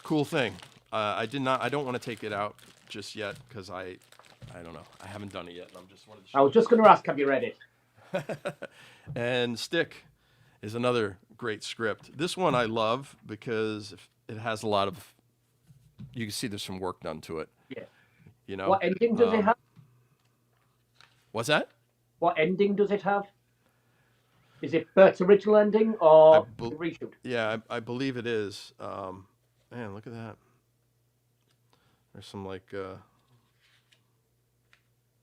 Cool thing. I don't want to take it out just yet because I don't know. I haven't done it yet, and I'm just wanted to show
I was just going to ask, have you read it?
And Stick is another great script. This one I love because it has a lot of. You can see there's some work done to it.
Yeah.
You know.
What ending does it have?
What's that?
What ending does it have? Is it Bert's original ending or the reshoot?
Yeah, I believe it is. Man, look at that. Theres some like.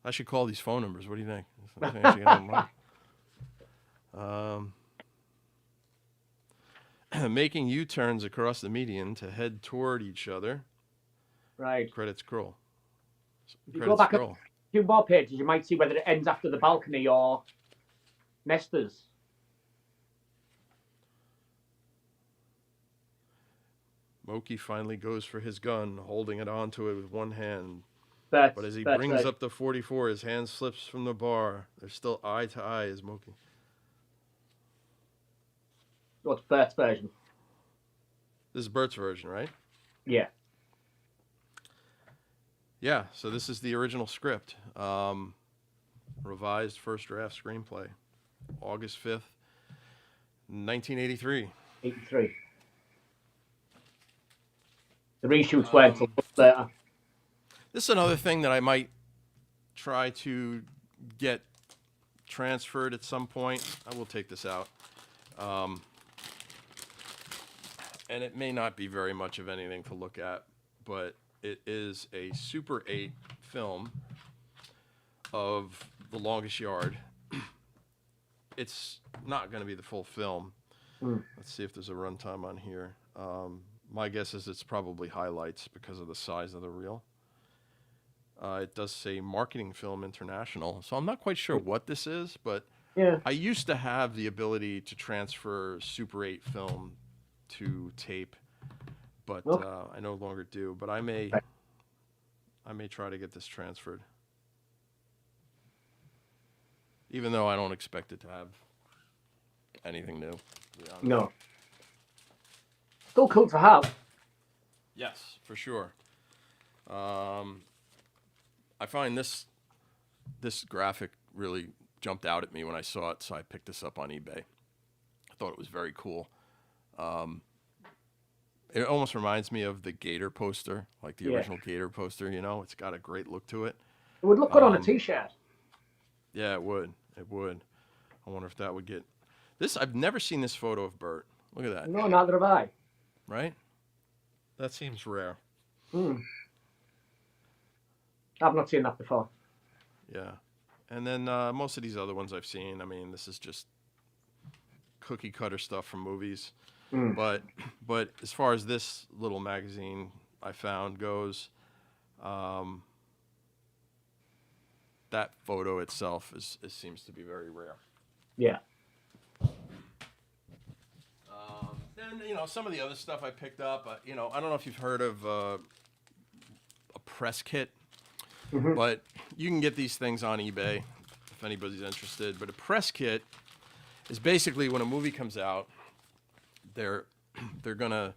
I should call these phone numbers. What do you think? Making U-turns across the median to head toward each other.
Right.
Credits scroll.
If you go back a few more pages, you might see whether it ends after the balcony or Nesters.
Moki finally goes for his gun, holding it onto it with one hand.
But
as he brings up the 44, his hand slips from the bar. They're still eye to eye as Moki.
What's Bert's version?
This is Bert's version, right?
Yeah.
Yeah, so this is the original script. Revised first draft screenplay. August 5th, 1983.
83. The reshoots weren't until later.
This is another thing that I might try to get transferred at some point. I will take this out. And it may not be very much of anything to look at, but It is a Super 8 film of The Longest Yard. It's not going to be the full film. Let's see if there's a runtime on here. My guess is it's probably highlights because of the size of the reel. It does say Marketing Film International, so I'm not quite sure what this is, but
yeah.
I used to have the ability to transfer Super 8 film to tape, but I no longer do. But I may try to get this transferred, even though I don't expect it to have anything new. To be honest.
No. Still cool to have.
Yes, for sure. I find this graphic really jumped out at me when I saw it, so I picked this up on eBay. I thought it was very cool. It almost reminds me of the Gator poster, like the original Gator poster, you know? It's got a great look to it.
It would look good on a t-shirt.
Yeah, it would. It would. I wonder if that would get... This, I've never seen this photo of Burt. Look at that.
No, neither have I.
Right? That seems rare.
I've not seen that before.
Yeah. And then most of these other ones I've seen, I mean, this is just cookie cutter stuff from movies. But as far as this little magazine I found goes, that photo itself seems to be very rare.
Yeah.
Then, you know, some of the other stuff I picked up, you know, I don't know if you've heard of a press kit, but you can get these things on eBay if anybody's interested. But a press kit is basically when a movie comes out, they're gonna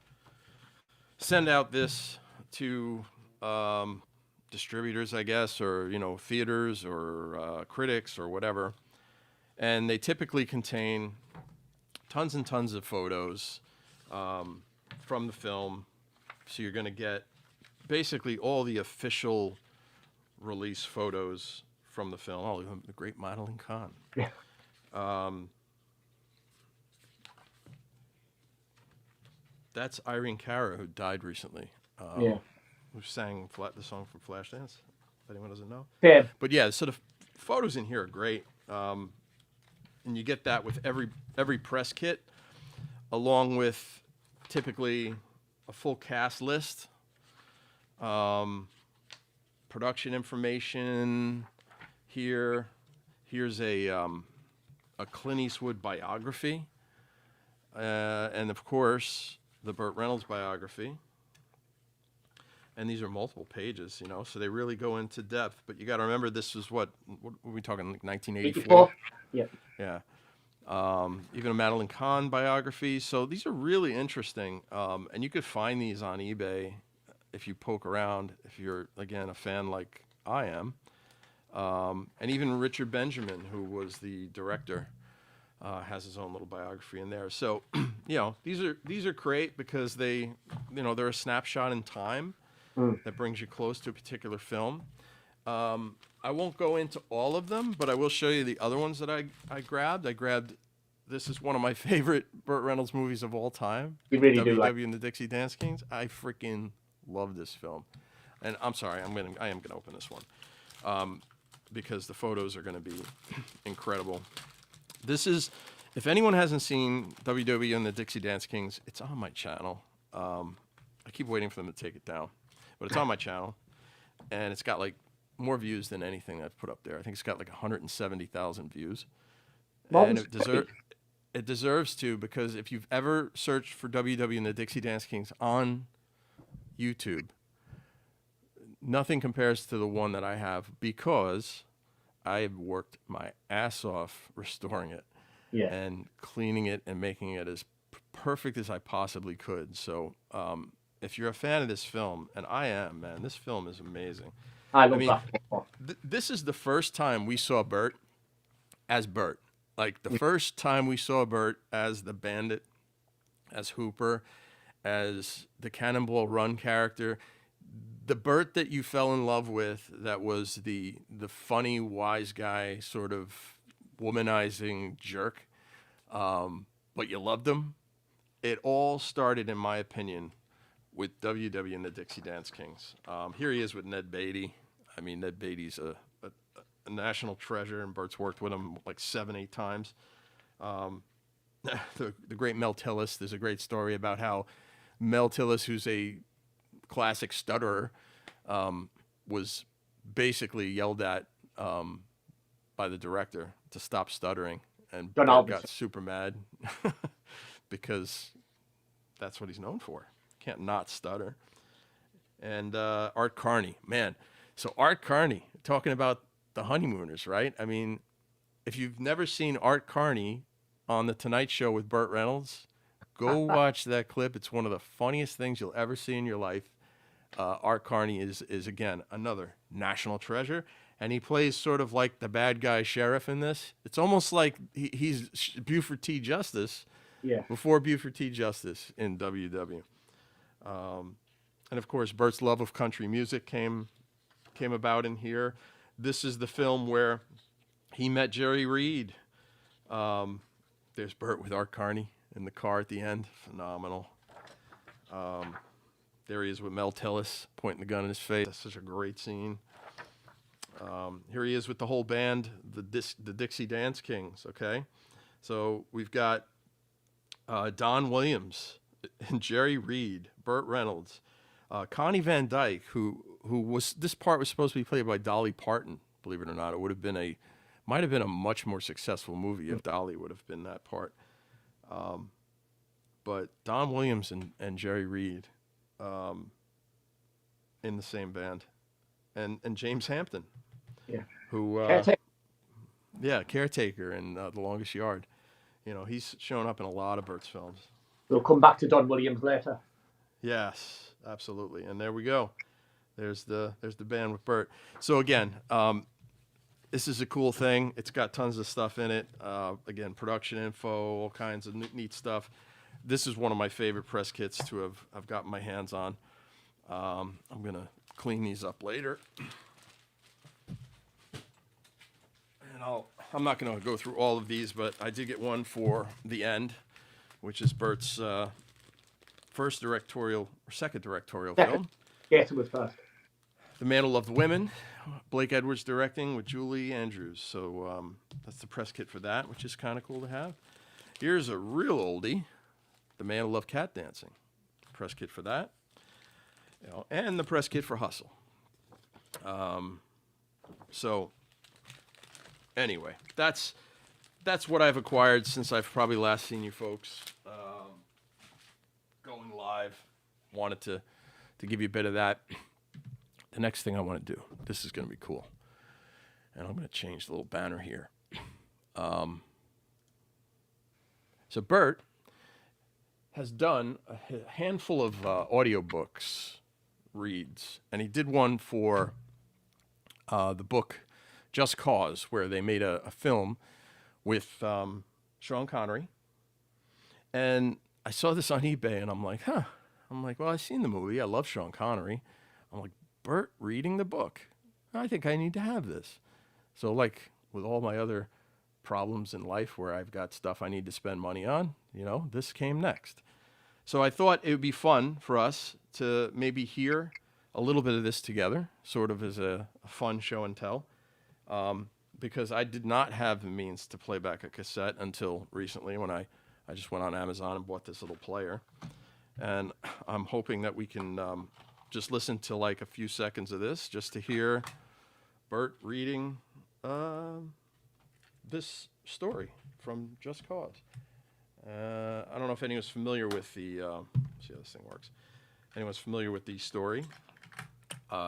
send out this to distributors, I guess, or, you know, theaters or critics or whatever, and they typically contain tons and tons of photos from the film. So you're going to get basically all the official release photos from the film. Oh, the great Madeline Kahn.
Yeah.
That's Irene Cara, who died recently.
Yeah.
Who sang the song from Flashdance, if anyone doesn't know.
Yeah.
But yeah, so the photos in here are great. And you get that with every press kit, along with typically a full cast list, production information here. Here's a Clint Eastwood biography, and of course the Burt Reynolds biography. And these are multiple pages, you know, so they really go into depth. But you got to remember, this is what were we talking, like 1984?
Yeah.
Yeah. Even a Madeline Kahn biography. So these are really interesting. And you could find these on eBay if you poke around, if you're, again, a fan like I am. And even Richard Benjamin, who was the director, has his own little biography in there. So, you know, these are great because they, you know, they're a snapshot in time that brings you close to a particular film. I won't go into all of them, but I will show you the other ones that I grabbed. This is one of my favorite Burt Reynolds movies of all time.
You really do like
WW and the Dixie Dance Kings. I freaking love this film. And I'm sorry, I am gonna open this one because the photos are gonna be incredible. This is, if anyone hasn't seen WW and the Dixie Dance Kings, it's on my channel. I keep waiting for them to take it down, but it's on my channel, and it's got like more views than anything I've put up there. I think it's got like 170,000 views, and it deserves to, because if you've ever searched for WW and the Dixie Dance Kings on YouTube, nothing compares to the one that I have, because I've worked my ass off restoring it and cleaning it and making it as perfect as I possibly could. So if you're a fan of this film, and I am, man, this film is amazing.
I mean,
this is the first time we saw Burt as Burt. Like, the first time we saw Burt as the bandit, as Hooper, as the Cannonball Run character. The Burt that you fell in love with, that was the funny, wise guy, sort of womanizing jerk, but you loved him. It all started, in my opinion, with WW and the Dixie Dance Kings. Here he is with Ned Beatty. I mean, Ned Beatty's a national treasure, and Burt's worked with him like 7-8 times. The great Mel Tillis. There's a great story about how Mel Tillis, who's a classic stutterer, was basically yelled at by the director to stop stuttering, and Burt got super mad because that's what he's known for. Can't not stutter. And Art Carney, man. So Art Carney, talking about the Honeymooners, right? I mean, if you've never seen Art Carney on The Tonight Show with Burt Reynolds, go watch that clip. It's one of the funniest things you'll ever see in your life. Art Carney is again, another national treasure. And he plays sort of like the bad guy sheriff in this. It's almost like he's Buford T. Justice before Buford T. Justice in WW. And of course, Burt's love of country music came about in here. This is the film where he met Jerry Reed. There's Burt with Art Carney in the car at the end. Phenomenal. There he is with Mel Tillis pointing the gun in his face. That's such a great scene. Here he is with the whole band, the Dixie Dance Kings, okay? So we've got Don Williams and Jerry Reed, Burt Reynolds, Connie Van Dyke, who was, this part was supposed to be played by Dolly Parton, believe it or not. It would have been might have been a much more successful movie if Dolly would have been that part. But Don Williams and Jerry Reed in the same band. And James Hampton, who, Caretaker and The Longest Yard. You know, he's shown up in a lot of Burt's films.
We'll come back to Don Williams later.
Yes, absolutely. And there we go. There's the band with Burt. So again, this is a cool thing. It's got tons of stuff in it. Again, production info, all kinds of neat stuff. This is one of my favorite press kits to have gotten my hands on. I'm gonna clean these up later, and I'm not gonna go through all of these, but I did get one for The End, which is Burt's second directorial film.
Yes, it was first.
The Man Who Loved Women, Blake Edwards directing with Julie Andrews. So that's the press kit for that, which is kind of cool to have. Here's a real oldie, The Man Who Loved Cat Dancing. Press kit for that. You know, and the press kit for Hustle. So anyway, that's what I've acquired since I've probably last seen you folks going live. Wanted to give you a bit of that. The next thing I want to do, this is going to be cool, and I'm going to change the little banner here. So Burt has done a handful of audiobooks reads, and he did one for the book Just Cause, where they made a film with Sean Connery. And I saw this on eBay, and I'm like, well, I've seen the movie. I love Sean Connery. I'm like, Burt reading the book. I think I need to have this. So like with all my other problems in life where I've got stuff I need to spend money on, you know, this came next. So I thought it would be fun for us to maybe hear a little bit of this together, sort of as a fun show and tell, because I did not have the means to play back a cassette until recently when I just went on Amazon and bought this little player. And I'm hoping that we can just listen to like a few seconds of this just to hear Burt reading this story from Just Cause. I don't know if anyone's familiar with the, see how this thing works. Anyone's familiar with the story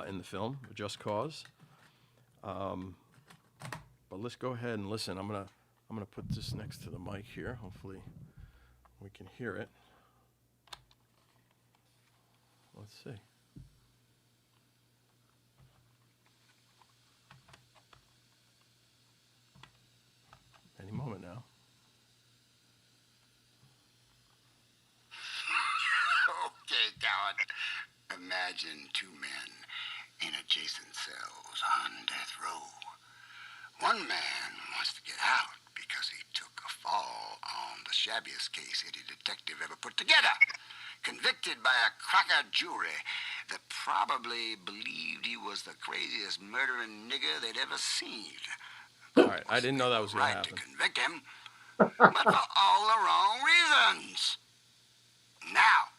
in the film, Just Cause. But let's go ahead and listen. I'm gonna put this next to the mic here. Hopefully we can hear it. Let's see. Any moment now.
Okay, coward. Imagine two men in adjacent cells on death row.
One man wants to get out because he took a fall on the shabbiest case any detective ever put together. Convicted by a cracker jury that probably believed he was the craziest murdering nigger they'd ever seen.
All right, I didn't know that was going to happen.
Convict him, but for all the wrong reasons. Now,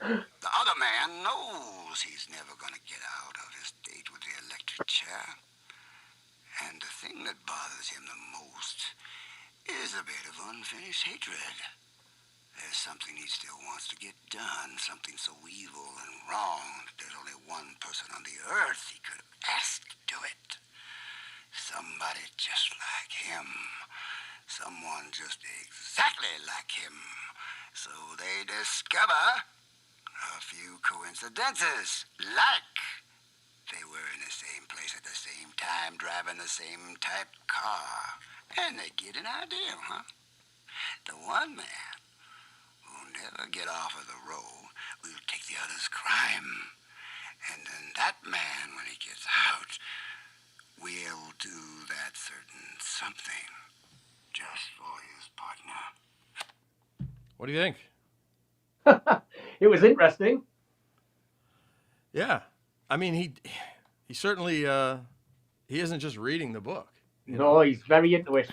the other man knows he's never going to get out of his date with the electric chair. And the thing that bothers him the most is a bit of unfinished hatred. There's something he still wants to get done, something so evil and wrong that there's only one person on the earth he could have asked to do it. Somebody just like him. Someone just exactly like him. So they discover a few coincidences, like they were in the same place at the same time, driving the same type car. And they get an idea, huh? The one man who'll never get off of the road will take the other's crime. And then that man, when he gets out, will do that certain something just for his partner.
What do you think?
It was interesting.
Yeah. I mean, he certainly, he isn't just reading the book.
No, he's very into it.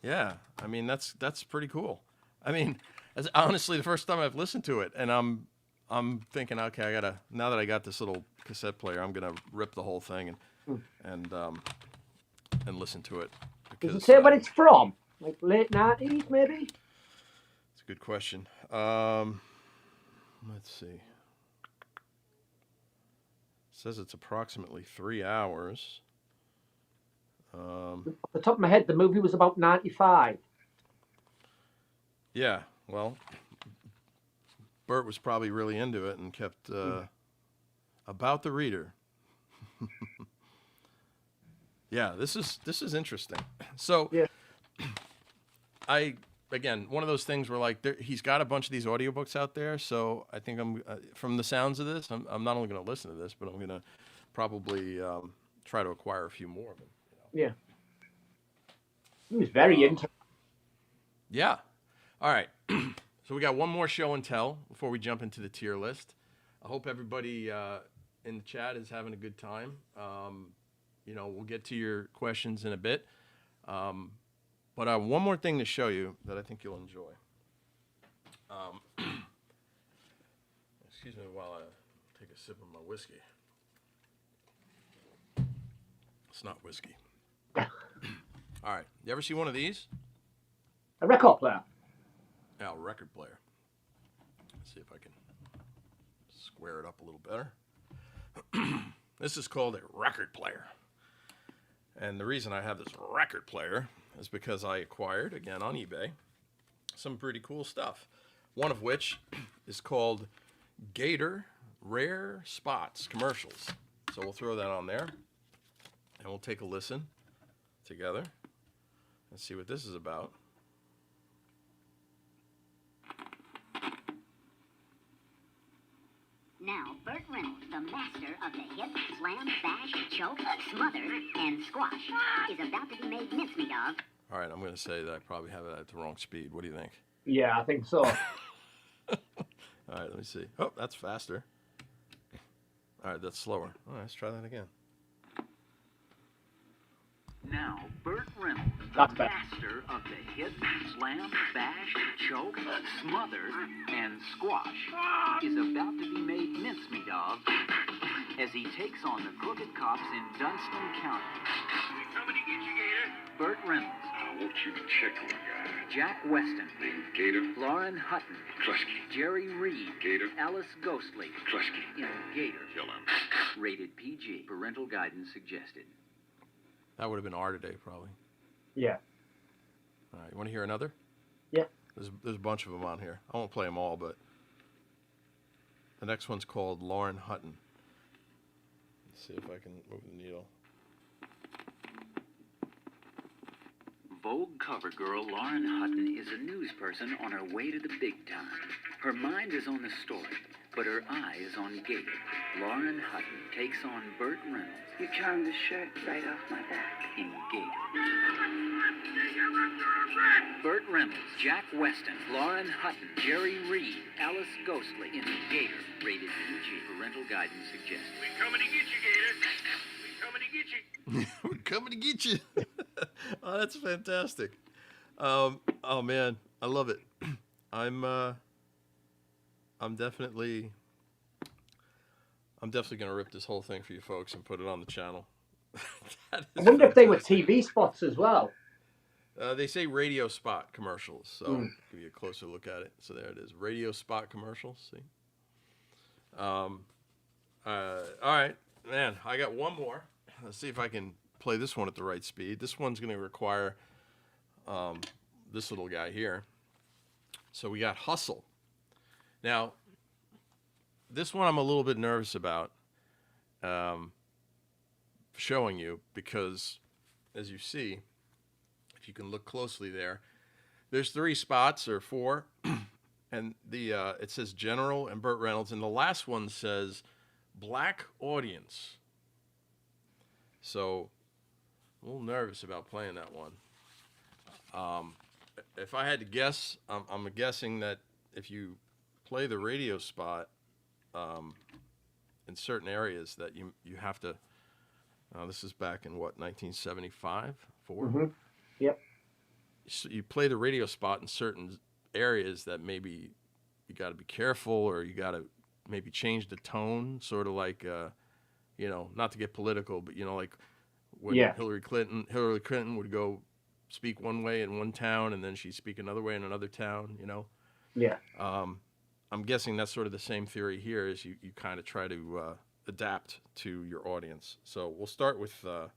Yeah. I mean, that's pretty cool. I mean, as honestly, the first time I've listened to it, and I'm thinking, okay, now that I got this little cassette player, I'm gonna rip the whole thing and listen to it.
Does it say what it's from? Like late 90s, maybe?
It's a good question. Let's see. It says it's approximately 3 hours.
Off the top of my head, the movie was about 95.
Yeah, well, Burt was probably really into it and kept about the reader. Yeah, this is interesting. So,
yeah.
Again, one of those things where like he's got a bunch of these audiobooks out there. So I think I'm from the sounds of this, I'm not only going to listen to this, but I'm going to probably try to acquire a few more of them.
Yeah. He was very into.
Yeah. All right. So we got one more show and tell before we jump into the tier list. I hope everybody in the chat is having a good time. We'll get to your questions in a bit. But I have one more thing to show you that I think you'll enjoy. Excuse me while I take a sip of my whiskey. It's not whiskey. All right. You ever see one of these?
A record player.
Yeah, a record player. Let's see if I can square it up a little better. This is called a record player. And the reason I have this record player is because I acquired, again on eBay, some pretty cool stuff. One of which is called Gator Rare Spots Commercials. So we'll throw that on there. And we'll take a listen together and see what this is about.
Now, Burt Reynolds, the master of the hip, slam, bash, choke, smother, and squash, is about to be made mincemeat of.
All right, I'm going to say that I probably have it at the wrong speed. What do you think?
Yeah, I think so.
All right, let me see. Oh, that's faster. All right, that's slower. All right, let's try that again.
Now, Burt Reynolds, the master of the hip, slam, bash, choke, smother, and squash, is about to be made mincemeat of as he takes on the crooked cops in Dunston County.
Somebody get you, Gator.
Burt Reynolds.
I want you to check on a guy.
Jack Weston.
Named Gator.
Lauren Hutton.
McKlusky.
Jerry Reed.
Gator.
Alice Ghostly.
McKlusky.
In Gator.
Kill him.
Rated PG. Parental guidance suggested.
That would have been R today, probably.
Yeah.
All right, you want to hear another?
Yeah.
There's a bunch of them on here. I won't play them all, but the next one's called Lauren Hutton. Let's see if I can move the needle.
Vogue cover girl Lauren Hutton is a news person on her way to the big time. Her mind is on the story, but her eye is on Gator. Lauren Hutton takes on Burt Reynolds.
You charmed the shirt right off my back.
In Gator. Burt Reynolds, Jack Weston, Lauren Hutton, Jerry Reed, Alice Ghostly in Gator. Rated PG. Parental guidance suggested.
We coming to get you, Gator. We coming to get you.
We're coming to get you. Oh, that's fantastic. Oh man, I love it. I'm definitely gonna rip this whole thing for you folks and put it on the channel.
I wonder if they were TV spots as well.
They say radio spot commercials, so give you a closer look at it. So there it is, radio spot commercials. See. All right, man. I got one more. Let's see if I can play this one at the right speed. This one's going to require this little guy here. So we got Hustle. Now, this one I'm a little bit nervous about showing you because, as you see, if you can look closely there, there's 3 spots or 4, and the it says General and Burt Reynolds, and the last one says Black Audience. So I'm a little nervous about playing that one. If I had to guess, I'm guessing that if you play the radio spot in certain areas, that you have to. This is back in what, 1975, 4.
Mm-hmm. Yep.
So you play the radio spot in certain areas that maybe you got to be careful, or you got to maybe change the tone, sort of like, not to get political, but like when Hillary Clinton would go speak one way in one town and then she'd speak another way in another town,
Yeah.
I'm guessing that's sort of the same theory here, is you kind of try to adapt to your audience. So we'll start with the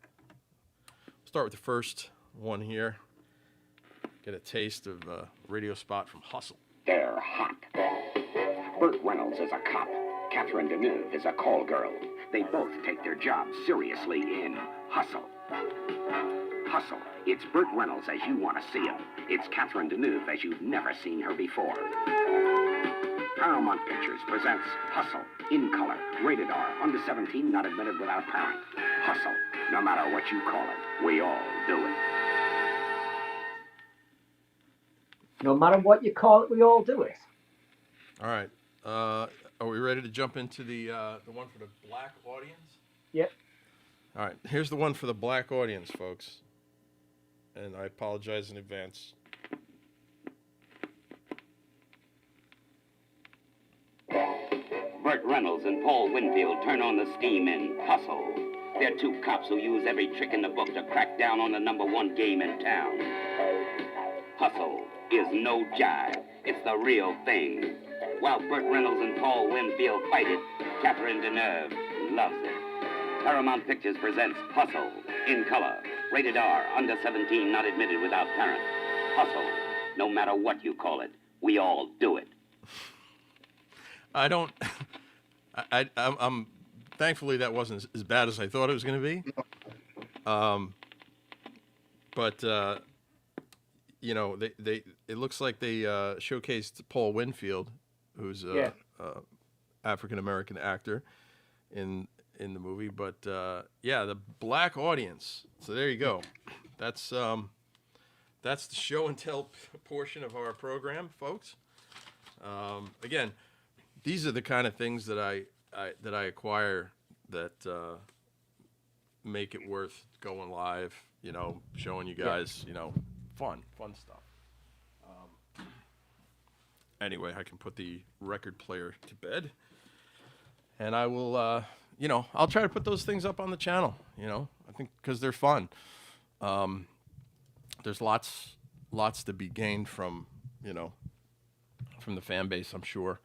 first one here. Get a taste of a radio spot from Hustle.
They're hot. Burt Reynolds is a cop. Catherine Deneuve is a call girl. They both take their jobs seriously in Hustle. Hustle. It's Burt Reynolds as you want to see him. It's Catherine Deneuve as you've never seen her before. Paramount Pictures presents Hustle, in color, rated R, under 17, not admitted without parent. Hustle. No matter what you call it, we all do it.
No matter what you call it, we all do it.
All right. Are we ready to jump into the one for the black audience?
Yep.
All right. Here's the one for the black audience, folks. And I apologize in advance.
Burt Reynolds and Paul Winfield turn on the steam in Hustle. They're 2 cops who use every trick in the book to crack down on the #1 game in town. Hustle is no jive. It's the real thing. While Burt Reynolds and Paul Winfield fight it, Catherine Deneuve loves it. Paramount Pictures presents Hustle, in color, rated R, under 17, not admitted without parent. Hustle. No matter what you call it, we all do it.
I'm thankfully that wasn't as bad as I thought it was going to be. But it looks like they showcased Paul Winfield, who's a African American actor in the movie. But the black audience. So there you go. That's the show and tell portion of our program, folks. Again, these are the kind of things that I acquire that make it worth going live. Showing you guys, fun stuff. Anyway, I can put the record player to bed, and I will, I'll try to put those things up on the channel. I think because they're fun. There's lots to be gained from the fan base, I'm sure.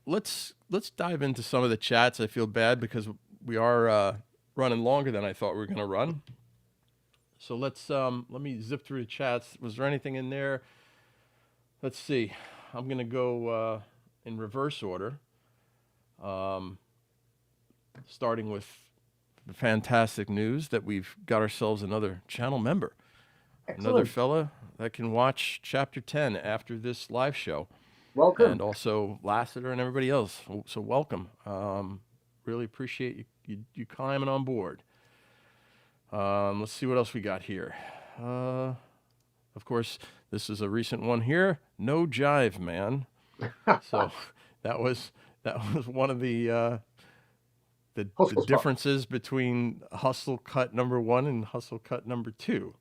Let's dive into some of the chats. I feel bad because we are running longer than I thought we were going to run. So let me zip through the chats. Was there anything in there? Let's see. I'm going to go in reverse order, starting with the fantastic news that we've got ourselves another channel member.
Excellent.
Another fella that can watch Chapter 10 after this live show.
Welcome.
And also Lassiter and everybody else. So welcome. Really appreciate you climbing on board. Let's see what else we got here. Of course, this is a recent one here. No jive, man. So that was one of the differences between Hustle Cut #1 and Hustle Cut #2.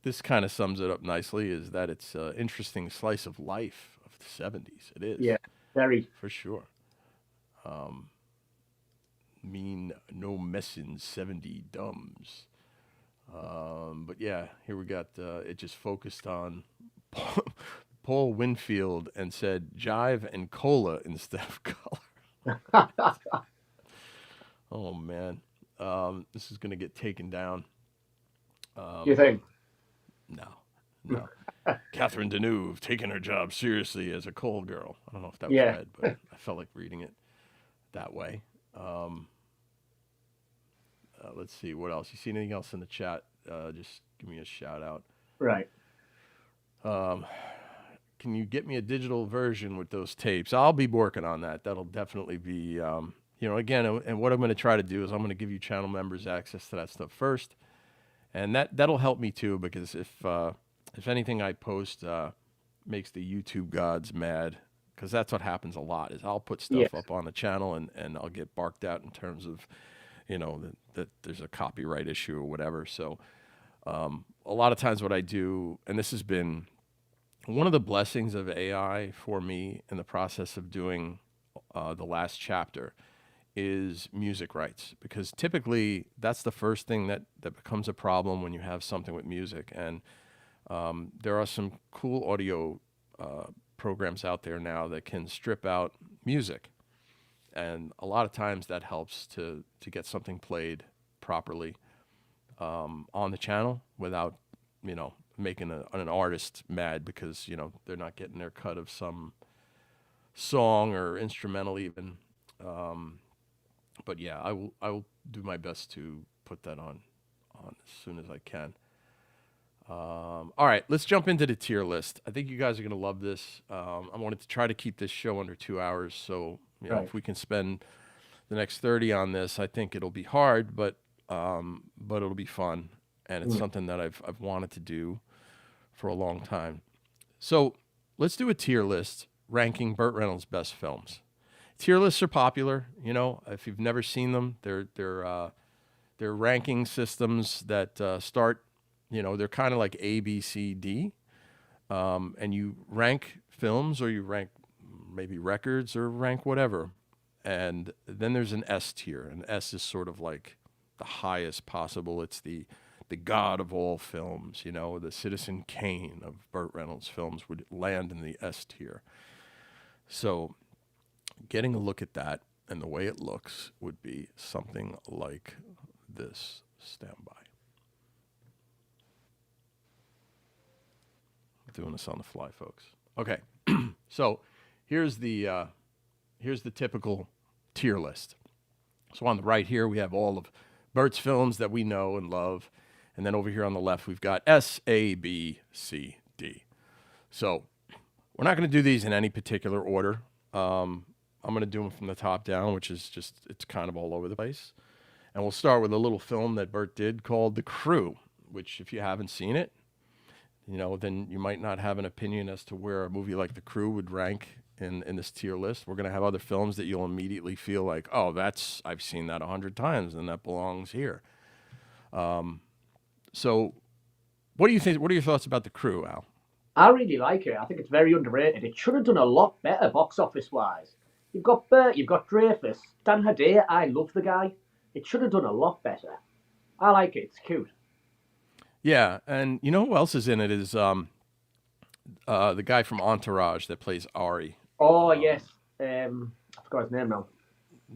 This kind of sums it up nicely, is that it's an interesting slice of life of the 70s. It is.
Yeah, very.
For sure. Mean no messin' 70 dumbs. But yeah, here we got, it just focused on Paul Winfield and said jive and cola instead of color. Oh, man. This is going to get taken down.
You think?
No. Catherine Deneuve taking her job seriously as a coal girl. I don't know if that was
Yeah.
read, but I felt like reading it that way. Let's see, what else? You see anything else in the chat? Just give me a shout out.
Right.
Can you get me a digital version with those tapes? I'll be working on that. That'll definitely be, again, and what I'm going to try to do is I'm going to give you channel members access to that stuff first. And that'll help me too, because if anything I post makes the YouTube gods mad, because that's what happens a lot, is I'll put stuff up on the channel and I'll get barked out in terms of, that there's a copyright issue or whatever. So a lot of times what I do, and this has been one of the blessings of AI for me in the process of doing the last chapter, is music rights, because typically that's the first thing that becomes a problem when you have something with music. And there are some cool audio programs out there now that can strip out music, and a lot of times that helps to get something played properly on the channel without making an artist mad because they're not getting their cut of some song or instrumental even. But yeah, I will do my best to put that on as soon as I can. All right, let's jump into the tier list. I think you guys are going to love this. I wanted to try to keep this show under 2 hours, so if we can spend the next 30 on this, I think it'll be hard, but it'll be fun, and it's something that I've wanted to do for a long time. So let's do a tier list ranking Burt Reynolds' best films. Tier lists are popular, if you've never seen them, they're ranking systems that start, they're kind of like A, B, C, D, and you rank films, or you rank maybe records, or rank whatever. And then there's an S tier, and S is sort of like the highest possible. It's the god of all films, the Citizen Kane of Burt Reynolds films would land in the S tier. So getting a look at that and the way it looks would be something like this. Stand by. Doing this on the fly, folks. Okay, so here's the typical tier list. So on the right here, we have all of Burt's films that we know and love. And then over here on the left, we've got S, A, B, C, D. So we're not going to do these in any particular order. I'm going to do them from the top down, which is just, it's kind of all over the place. And we'll start with a little film that Burt did called The Crew, which if you haven't seen it, then you might not have an opinion as to where a movie like The Crew would rank in this tier list. We're going to have other films that you'll immediately feel like, oh, I've seen that 100 times and that belongs here. So what do you think? What are your thoughts about The Crew, Al?
I really like it. I think it's very underrated. It should have done a lot better box office wise. You've got Burt, you've got Dreyfus, Dan Hedaya. I love the guy. It should have done a lot better. I like it. It's cute.
Yeah, and you know who else is in it is the guy from Entourage that plays Ari.
Oh yes, I forgot his name now.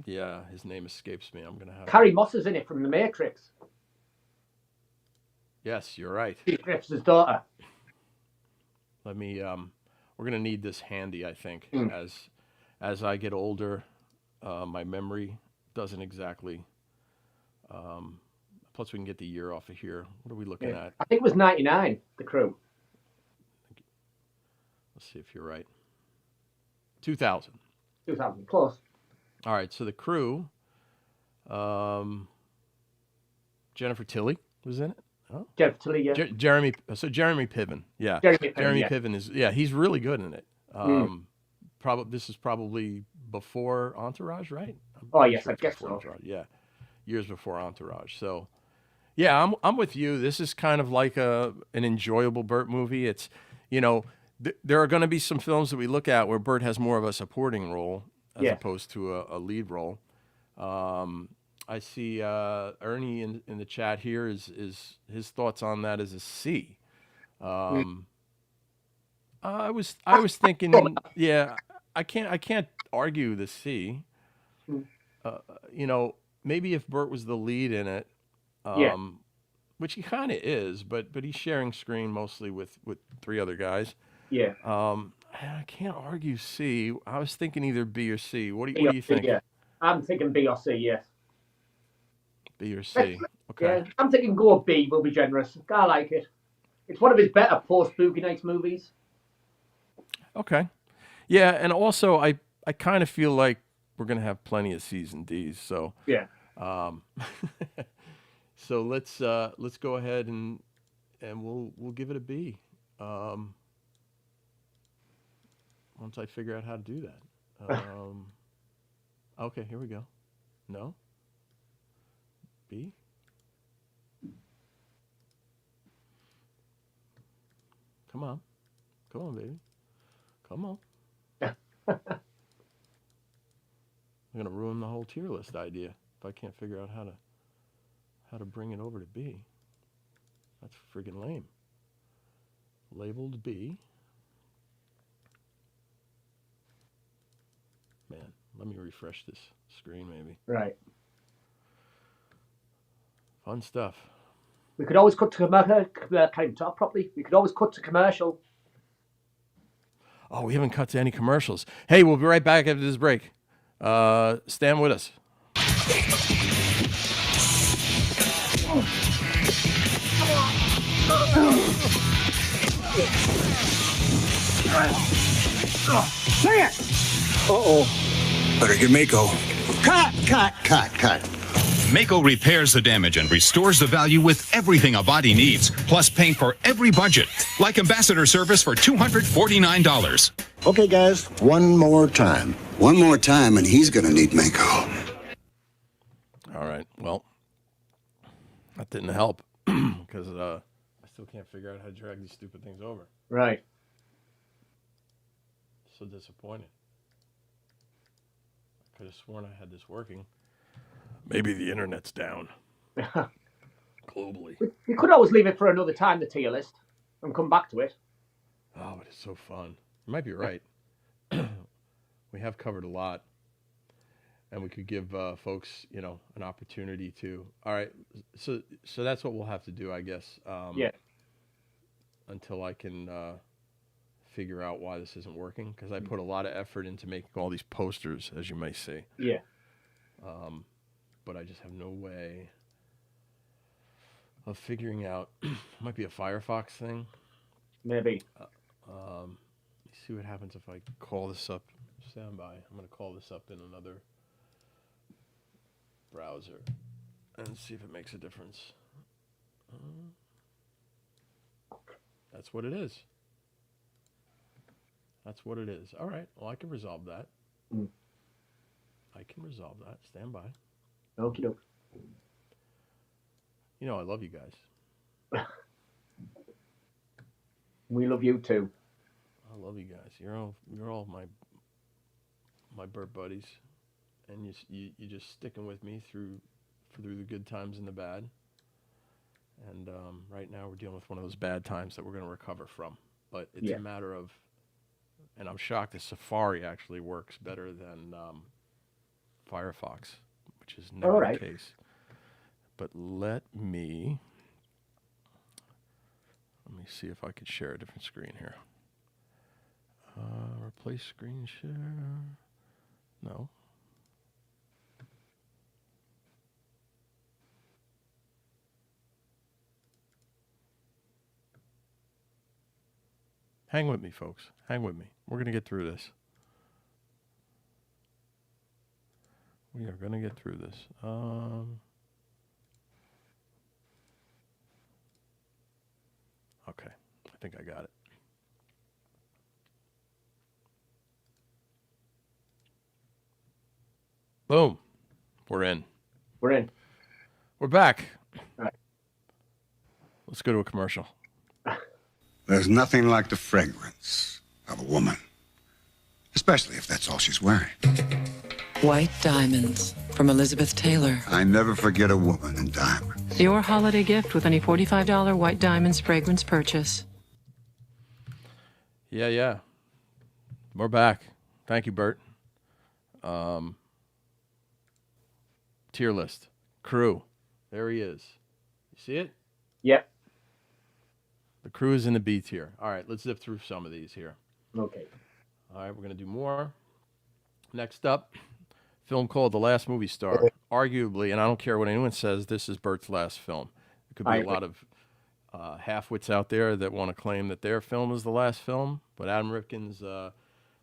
Yeah, his name escapes me. I'm gonna have
Carrie Moss is in it from The Matrix.
Yes, you're right.
Dreyfus' daughter.
Let me. We're gonna need this handy, I think, as I get older. My memory doesn't exactly. Plus, we can get the year off of here. What are we looking at?
I think it was 99. The Crew.
Let's see if you're right. 2000.
2000, close.
All right, so the crew, Jennifer Tilly was in it. Oh.
Jennifer Tilly, yeah.
Jeremy Piven, yeah.
Jeremy Piven,
Piven is, he's really good in it. This is probably before Entourage, right?
Oh yes, I guess so.
Entourage, yeah, years before Entourage. So, yeah, I'm with you. This is kind of like an enjoyable Burt movie. It's, there are going to be some films that we look at where Burt has more of a supporting role as opposed to a lead role. I see Ernie in the chat here is his thoughts on that is a C. I was thinking, yeah, I can't argue the C. Maybe if Burt was the lead in it, which he kind of is, but he's sharing screen mostly with 3 other guys.
Yeah.
I can't argue C. I was thinking either B or C. What do you think?
Yeah. I'm thinking B or C, yes.
B or C. Okay.
Yeah, I'm thinking go B, will be generous. I like it. It's one of his better post-Boogie Nights movies.
Okay. Yeah, and also I kind of feel like we're going to have plenty of C's and D's, so
yeah.
So let's go ahead and we'll give it a B. Once I figure out how to do that. Okay, here we go. No? B? Come on, baby. Come on. I'm gonna ruin the whole tier list idea if I can't figure out how to bring it over to B. That's friggin' lame. Labeled B. Man, let me refresh this screen maybe.
Right.
Fun stuff.
We could always cut to commercial. Can't talk properly. We could always cut to commercial.
Oh, we haven't cut to any commercials. Hey, we'll be right back after this break. Stand with us.
Say it! Uh-oh. Better get Mako. Cut!
Mako repairs the damage and restores the value with everything a body needs, plus paint for every budget, like ambassador service for $249.
Okay, guys, one more time. One more time, and he's going to need Mako.
All right. Well, that didn't help because I still can't figure out how to drag these stupid things over.
Right.
So disappointed. I could have sworn I had this working. Maybe the internet's down. Globally.
We could always leave it for another time, the tier list, and come back to it.
Oh, but it's so fun. You might be right. We have covered a lot. And we could give folks, an opportunity to. All right. So that's what we'll have to do, I guess.
Yeah.
Until I can figure out why this isn't working. Because I put a lot of effort into making all these posters, as you may see.
Yeah.
But I just have no way of figuring out. Might be a Firefox thing.
Maybe.
Let's see what happens if I call this up. Stand by. I'm going to call this up in another browser and see if it makes a difference. That's what it is. That's what it is. All right. Well, I can resolve that. I can resolve that. Stand by.
Okie doke.
I love you guys.
We love you too.
I love you guys. You're all my Burt buddies, and you just sticking with me through the good times and the bad. And right now we're dealing with one of those bad times that we're going to recover from. But it's a matter of, and I'm shocked that Safari actually works better than Firefox, which is never the case. But let me see if I could share a different screen here. Replace screen share. No. Hang with me, folks. Hang with me. We're going to get through this. We are going to get through this. Okay. I think I got it. Boom. We're in.
We're in.
We're back.
All right.
Let's go to a commercial.
There's nothing like the fragrance of a woman, especially if that's all she's wearing.
White Diamonds from Elizabeth Taylor.
I never forget a woman in diamonds.
Your holiday gift with any $45 White Diamonds fragrance purchase.
Yeah. We're back. Thank you, Burt. Tier list. Crew. There he is. You see it?
Yep.
The Crew is in the B tier. All right, let's zip through some of these here.
Okay.
All right, we're going to do more. Next up, film called The Last Movie Star. Arguably, and I don't care what anyone says, this is Burt's last film. There could be a lot of half-wits out there that want to claim that their film is the last film, but Adam Rifkin's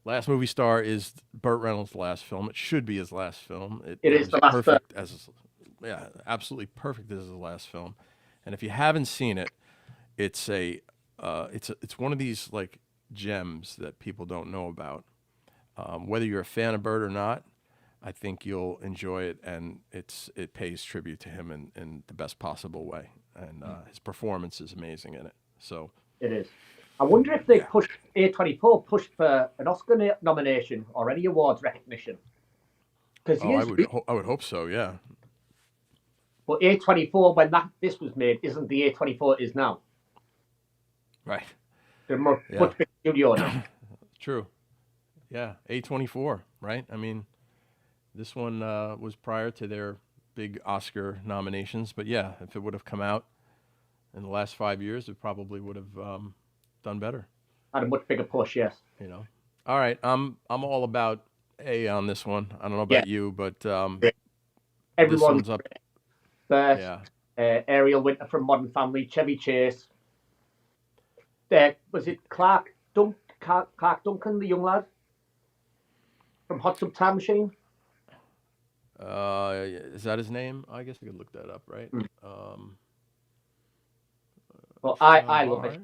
Last Movie Star is Burt Reynolds' last film. It should be his last film. It
is the last
perfect film. Absolutely perfect as his last film. And if you haven't seen it, it's one of these like gems that people don't know about. Whether you're a fan of Burt or not, I think you'll enjoy it, and it pays tribute to him in the best possible way. And his performance is amazing in it. So
it is. I wonder if they A24 pushed for an Oscar nomination or any awards recognition. Because
I would hope so. Yeah.
But A24, when this was made, isn't the A24 it is now.
Right.
They're much bigger studio now.
True. Yeah, A24, right? I mean, this one was prior to their big Oscar nominations, but yeah, if it would have come out in the last 5 years, it probably would have done better.
Had a much bigger push, yes.
You know. All right, I'm all about A on this one. I don't know about you, but
everyone's
up.
Burt, Ariel Winter from Modern Family, Chevy Chase. Was it Clark Duncan, the young lad from Hot Tub Time Machine?
Is that his name? I guess I could look that up, right?
Well, I love it.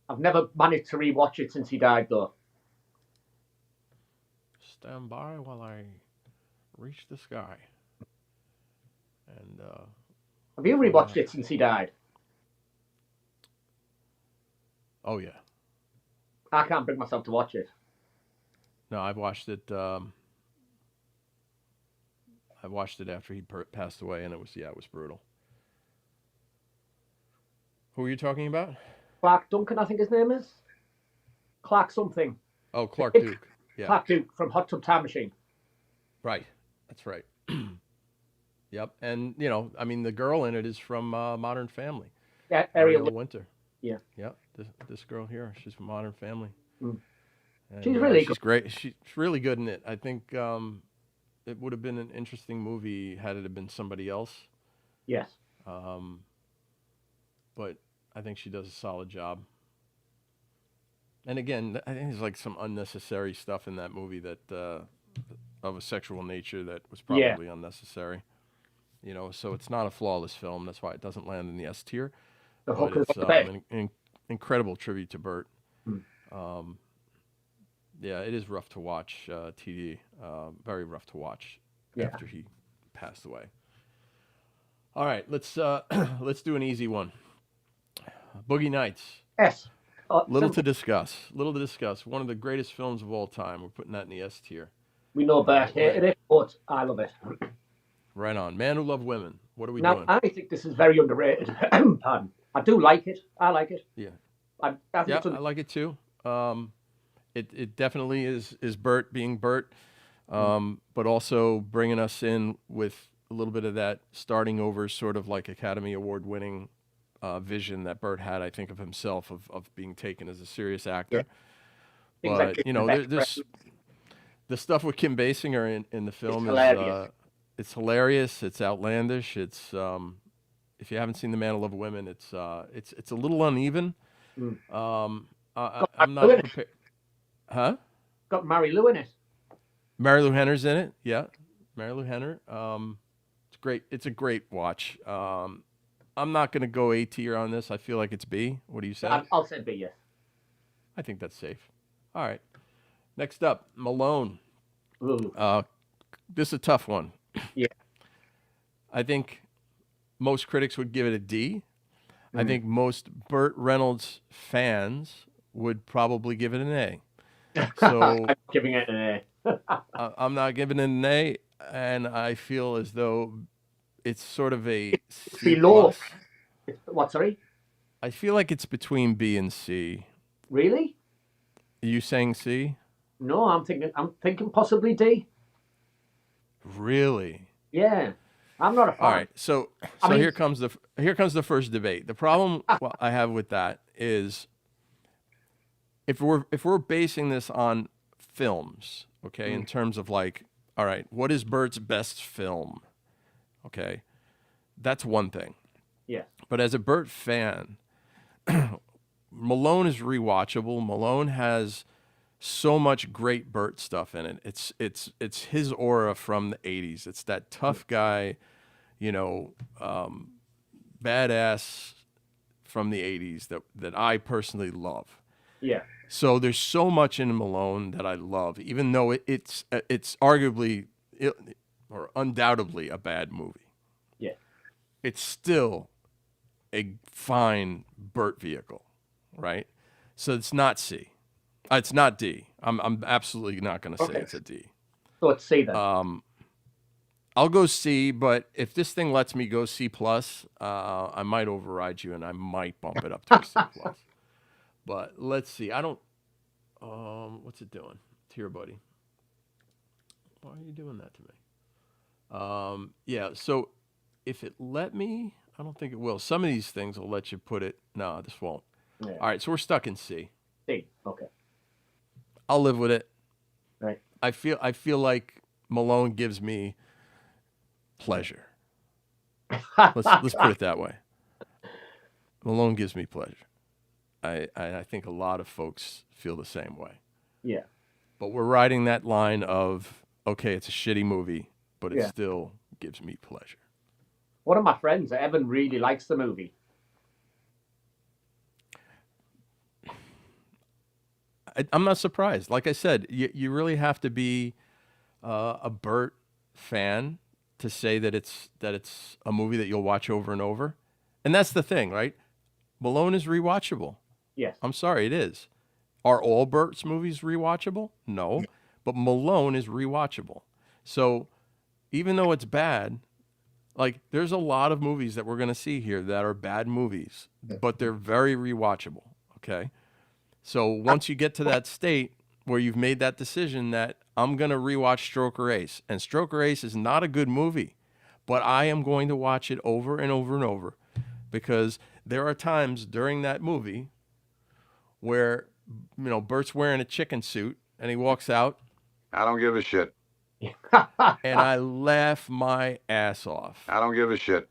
I've never managed to rewatch it since he died, though.
Stand by while I reach the sky. And
have you rewatched it since he died?
Oh yeah.
I can't bring myself to watch it.
No, I've watched it. I watched it after he passed away, and it was brutal. Who are you talking about?
Clark Duncan, I think his name is. Clark something.
Oh, Clark Duke. Yeah.
Clark Duke from Hot Tub Time Machine.
Right. That's right. Yep. And, I mean, the girl in it is from Modern Family.
Yeah, Ariel
Winter.
Yeah.
Yep. This girl here, she's from Modern Family.
Mm.
And,
she's really good.
She's great. She's really good in it. I think it would have been an interesting movie had it have been somebody else.
Yes.
But I think she does a solid job. And again, I think there's like some unnecessary stuff in that movie that of a sexual nature that was probably unnecessary. So it's not a flawless film. That's why it doesn't land in the S tier. But it's an incredible tribute to Burt. Yeah, it is rough to watch TD. Very rough to watch after he passed away. All right, let's do an easy one. Boogie Nights.
Yes.
Little to discuss. One of the greatest films of all time. We're putting that in the S tier.
We know Burt hated it, but I love it.
Right on. Man Who Loved Women. What are we
doing?
Now,
I think this is very underrated. Pardon. I do like it. I like it.
Yeah.
I
like it too. It definitely is Burt being Burt, but also bringing us in with a little bit of that starting over sort of like Academy Award winning vision that Burt had, I think, of himself, of being taken as a serious actor. Yeah. But, there's the stuff with Kim Basinger in the film it's hilarious. It's outlandish. It's if you haven't seen The Man Who Loved Women, it's a little uneven. I I'm not prepared. Huh?
Got Mary Lou in it.
Mary Lou Henner's in it. Yeah, Mary Lou Henner. It's great. It's a great watch. I'm not going to go A tier on this. I feel like it's B. What do you say?
I'll say B, yes.
I think that's safe. All right. Next up, Malone.
Ooh.
This is a tough one.
Yeah.
I think most critics would give it a D. I think most Burt Reynolds fans would probably give it an A. So
I'm giving it an A.
I'm not giving it an A, and I feel as though it's sort of a C+.
Below. What, sorry?
I feel like it's between B and C.
Really?
Are you saying C?
No, I'm thinking possibly D.
Really?
Yeah. I'm not a fan.
All right, so here comes the first debate. The problem I have with that is if we're basing this on films, okay, in terms of like, all right, what is Burt's best film? Okay, that's one thing.
Yeah.
But as a Burt fan, Malone is rewatchable. Malone has so much great Burt stuff in it. It's his aura from the 80s. It's that tough guy, badass from the 80s that I personally love.
Yeah.
So there's so much in Malone that I love, even though it's arguably or undoubtedly a bad movie.
Yeah.
It's still a fine Burt vehicle, right? So it's not C. It's not D. I'm absolutely not going to say it's a D.
So it's C then.
I'll go C, but if this thing lets me go C+, I might override you and I might bump it up to a C+. But let's see. I don't. What's it doing? Here, buddy. Why are you doing that to me? Yeah. So if it let me, I don't think it will. Some of these things will let you put it. No, this won't.
Yeah.
All right. So we're stuck in C.
C. Okay.
I'll live with it.
Right.
I feel like Malone gives me pleasure. Let's put it that way. Malone gives me pleasure. I think a lot of folks feel the same way.
Yeah.
But we're riding that line of, okay, it's a shitty movie, but it
Yeah.
still gives me pleasure.
One of my friends, Evan, really likes the movie.
I'm not surprised. Like I said, you really have to be a Burt fan to say that it's a movie that you'll watch over and over. And that's the thing, right? Malone is rewatchable.
Yes.
I'm sorry, it is. Are all Burt's movies rewatchable? No. But Malone is rewatchable. So even though it's bad, like there's a lot of movies that we're going to see here that are bad movies, but they're very rewatchable, okay? So once you get to that state where you've made that decision that I'm going to rewatch Stroker Ace, and Stroker Ace is not a good movie, but I am going to watch it over and over and over because there are times during that movie where, Burt's wearing a chicken suit and he walks out.
I don't give a shit.
And I laugh my ass off.
I don't give a shit.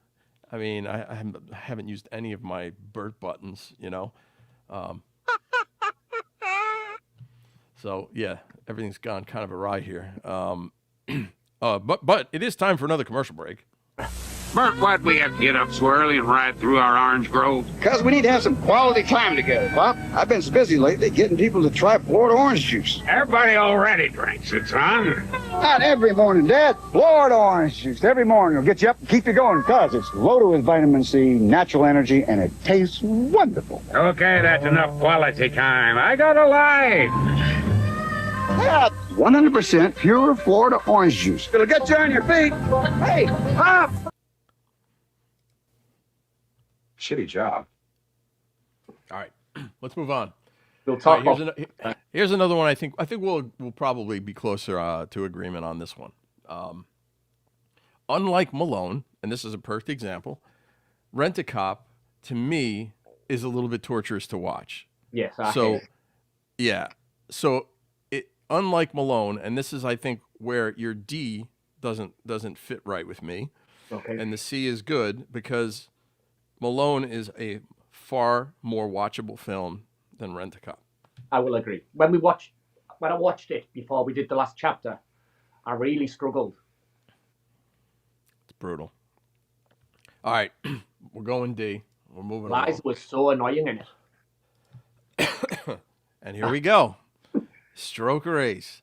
I mean, I haven't used any of my Burt buttons, So yeah, everything's gone kind of awry here. But it is time for another commercial break.
Burt, why'd we have to get up so early and ride through our orange grove?
Because we need to have some quality time together, Pop. I've been so busy lately getting people to try Florida orange juice.
Everybody already drinks it, son.
Not every morning, Dad. Florida orange juice every morning will get you up and keep you going because it's loaded with vitamin C, natural energy, and it tastes wonderful.
Okay, that's enough quality time. I got a life.
Yeah, 100% pure Florida orange juice. It'll get you on your feet. Hey, Pop!
Shitty job.
All right, let's move on.
We'll talk
here's another one. I think we'll probably be closer to agreement on this one. Unlike Malone, and this is a perfect example, Rent-A-Cop to me is a little bit torturous to watch.
Yes.
Yeah. So unlike Malone, and this is I think where your D doesn't fit right with me.
Okay.
And the C is good because Malone is a far more watchable film than Rent-A-Cop.
I will agree. When I watched it before we did the last chapter, I really struggled.
It's brutal. All right, we're going D. We're moving
Liza
along.
was so annoying in it.
And here we go. Stroker Ace.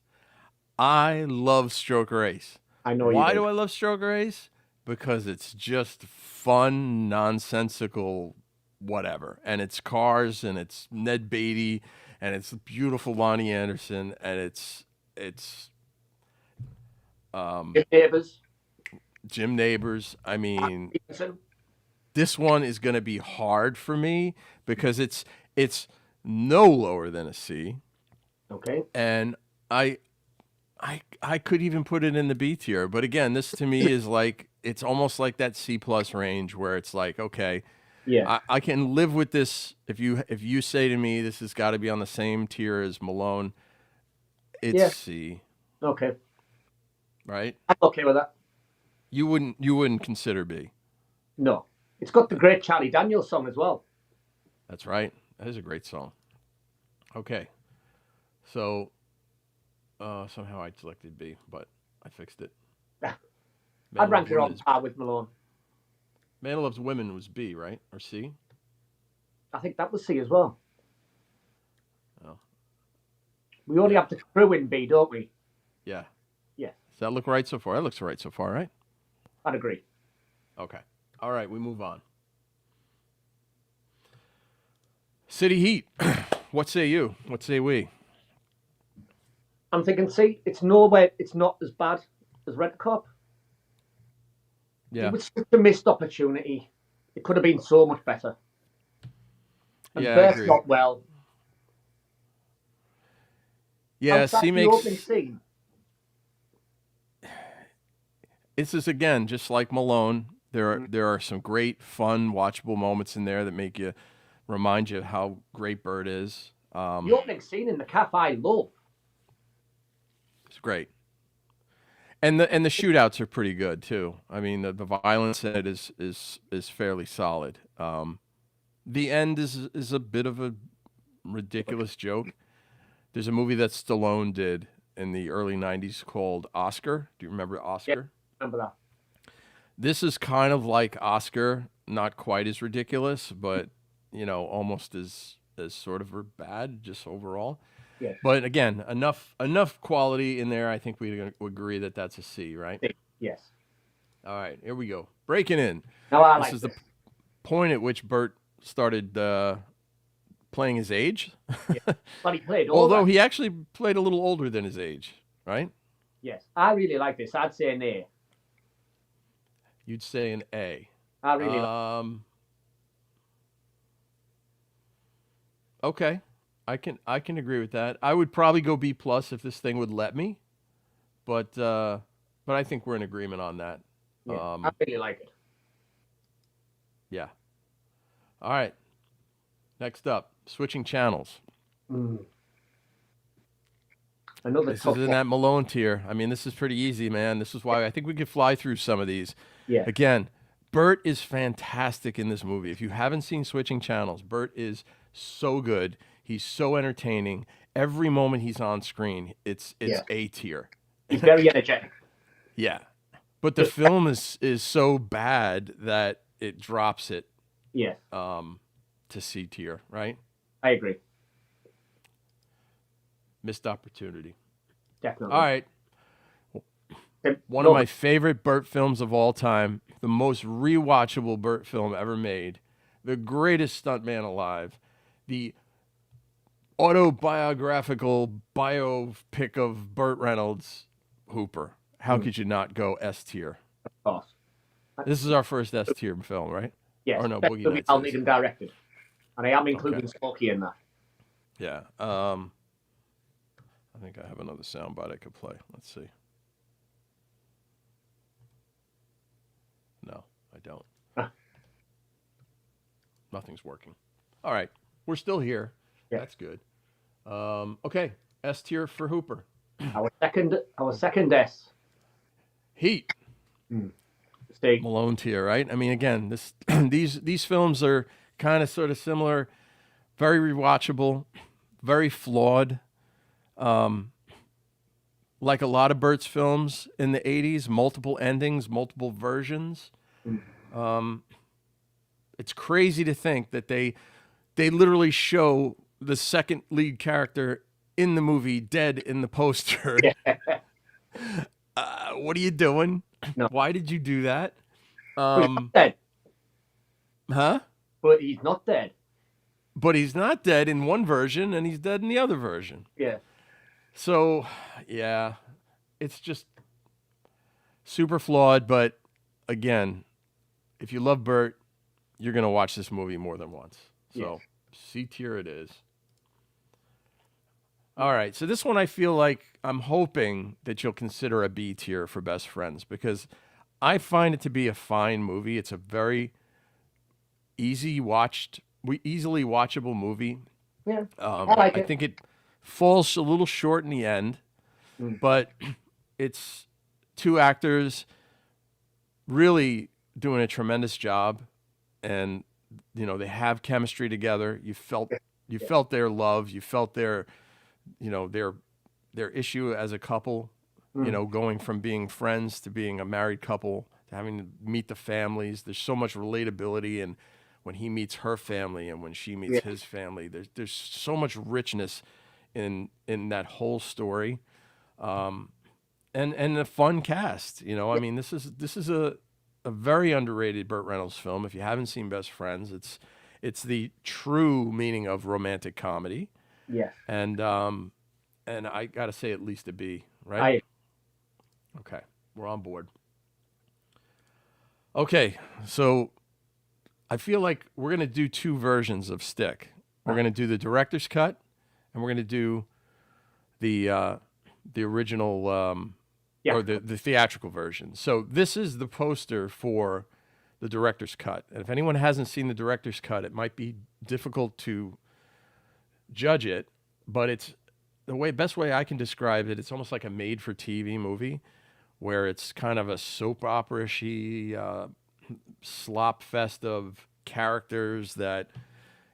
I love Stroker Ace.
I know
Why
you
do I love Stroker Ace? Because it's just fun, nonsensical, whatever. And it's Cars, and it's Ned Beatty, and it's beautiful Lonnie Anderson, and it's Jim Neighbors. I mean, this one is going to be hard for me because it's no lower than a C.
Okay.
And I could even put it in the B tier, but again, this to me is like, it's almost like that C+ range where it's like, okay,
yeah,
I can live with this. If you say to me this has got to be on the same tier as Malone, it's C.
Okay.
Right?
I'm okay with that.
You wouldn't consider B.
No. It's got the great Charlie Daniels song as well.
That's right. That is a great song. Okay. So somehow I selected B, but I fixed it.
I'd rank it on par with Malone.
Man Who Loves Women was B, right? Or C?
I think that was C as well.
Oh.
We only have the crew in B, don't we?
Yeah.
Yeah.
Does that look right so far? That looks right so far, right?
I'd agree.
Okay. All right, we move on. City Heat. What say you? What say we?
I'm thinking C. It's nowhere. It's not as bad as Rent a Cop.
Yeah.
It was such a missed opportunity. It could have been so much better. And
Yeah,
Burt's not well.
Yeah,
Outside
C
the opening
makes.
scene.
This is again just like Malone. There are some great, fun, watchable moments in there that make you remind you how great Burt is.
The opening scene in the cafe, I love.
It's great. And the shootouts are pretty good too. I mean, the violence in it is fairly solid. The end is a bit of a ridiculous joke. There's a movie that Stallone did in the early 90s called Oscar. Do you remember Oscar?
Yep, remember that.
This is kind of like Oscar, not quite as ridiculous, but almost as sort of bad just overall.
Yeah.
But again, enough quality in there. I think we agree that that's a C, right?
Yes.
All right, here we go. Breaking in.
This
is the point at which Burt started playing his age.
Yeah. But he played
Although he actually played a little older than his age, right?
Yes. I really like this. I'd say an A.
You'd say an A.
I really like it.
Okay. I can agree with that. I would probably go B+ if this thing would let me. But I think we're in agreement on that.
Yeah, I really like it.
Yeah. All right. Next up, switching channels. This is in that Malone tier. I mean, this is pretty easy, man. This is why I think we could fly through some of these.
Yeah.
Again, Burt is fantastic in this movie. If you haven't seen Switching Channels, Burt is so good. He's so entertaining. Every moment he's on screen, it's A tier.
He's very energetic.
Yeah. But the film is so bad that it drops it.
Yeah.
To C tier, right?
I agree.
Missed opportunity.
Definitely.
All right. One of my favorite Burt films of all time, the most rewatchable Burt film ever made, the greatest stuntman alive, the autobiographical biopic of Burt Reynolds, Hooper. How could you not go S tier?
Of course.
This is our first S tier film, right?
Yes.
Or no, Boogie Nights.
I'll need him directed. And I am including Smokey in that.
Yeah. I think I have another soundbite I could play. Let's see. No, I don't. Nothing's working. All right. We're still here. Yeah. That's good. Okay. S tier for Hooper.
Our second S.
Heat. Malone tier, right? I mean, again, these films are kind of sort of similar, very rewatchable, very flawed. Like a lot of Burt's films in the 80s, multiple endings, multiple versions. It's crazy to think that they literally show the second lead character in the movie dead in the poster. What are you doing?
No.
Why did you do that?
He's not dead.
Huh?
But he's not dead.
But he's not dead in one version, and he's dead in the other version.
Yeah.
So, yeah, it's just super flawed. But again, if you love Burt, you're going to watch this movie more than once. So, C tier it is. All right. So this one, I feel like I'm hoping that you'll consider a B tier for Best Friends, because I find it to be a fine movie. It's a very easily watchable movie.
Yeah. I
I think it falls a little short in the end, but it's two actors really doing a tremendous job, and you know they have chemistry together. You felt their love, you felt their issue as a couple, you know, going from being friends to being a married couple, to having to meet the families. There's so much relatability, and when he meets her family and when she meets his family, there's so much richness in that whole story, and a fun cast. You know, I mean, this is a very underrated Burt Reynolds film. If you haven't seen Best Friends, it's the true meaning of romantic comedy.
Yes.
And I got to say at least a B, right? Okay, we're on board. Okay, so I feel like we're going to do two versions of Stick. We're going to do the director's cut, and we're going to do the original or the theatrical version. So this is the poster for the director's cut. And if anyone hasn't seen the director's cut, it might be difficult to judge it, but it's best way I can describe it. It's almost like a made-for-TV movie, where it's kind of a soap opera-y slop fest of characters that,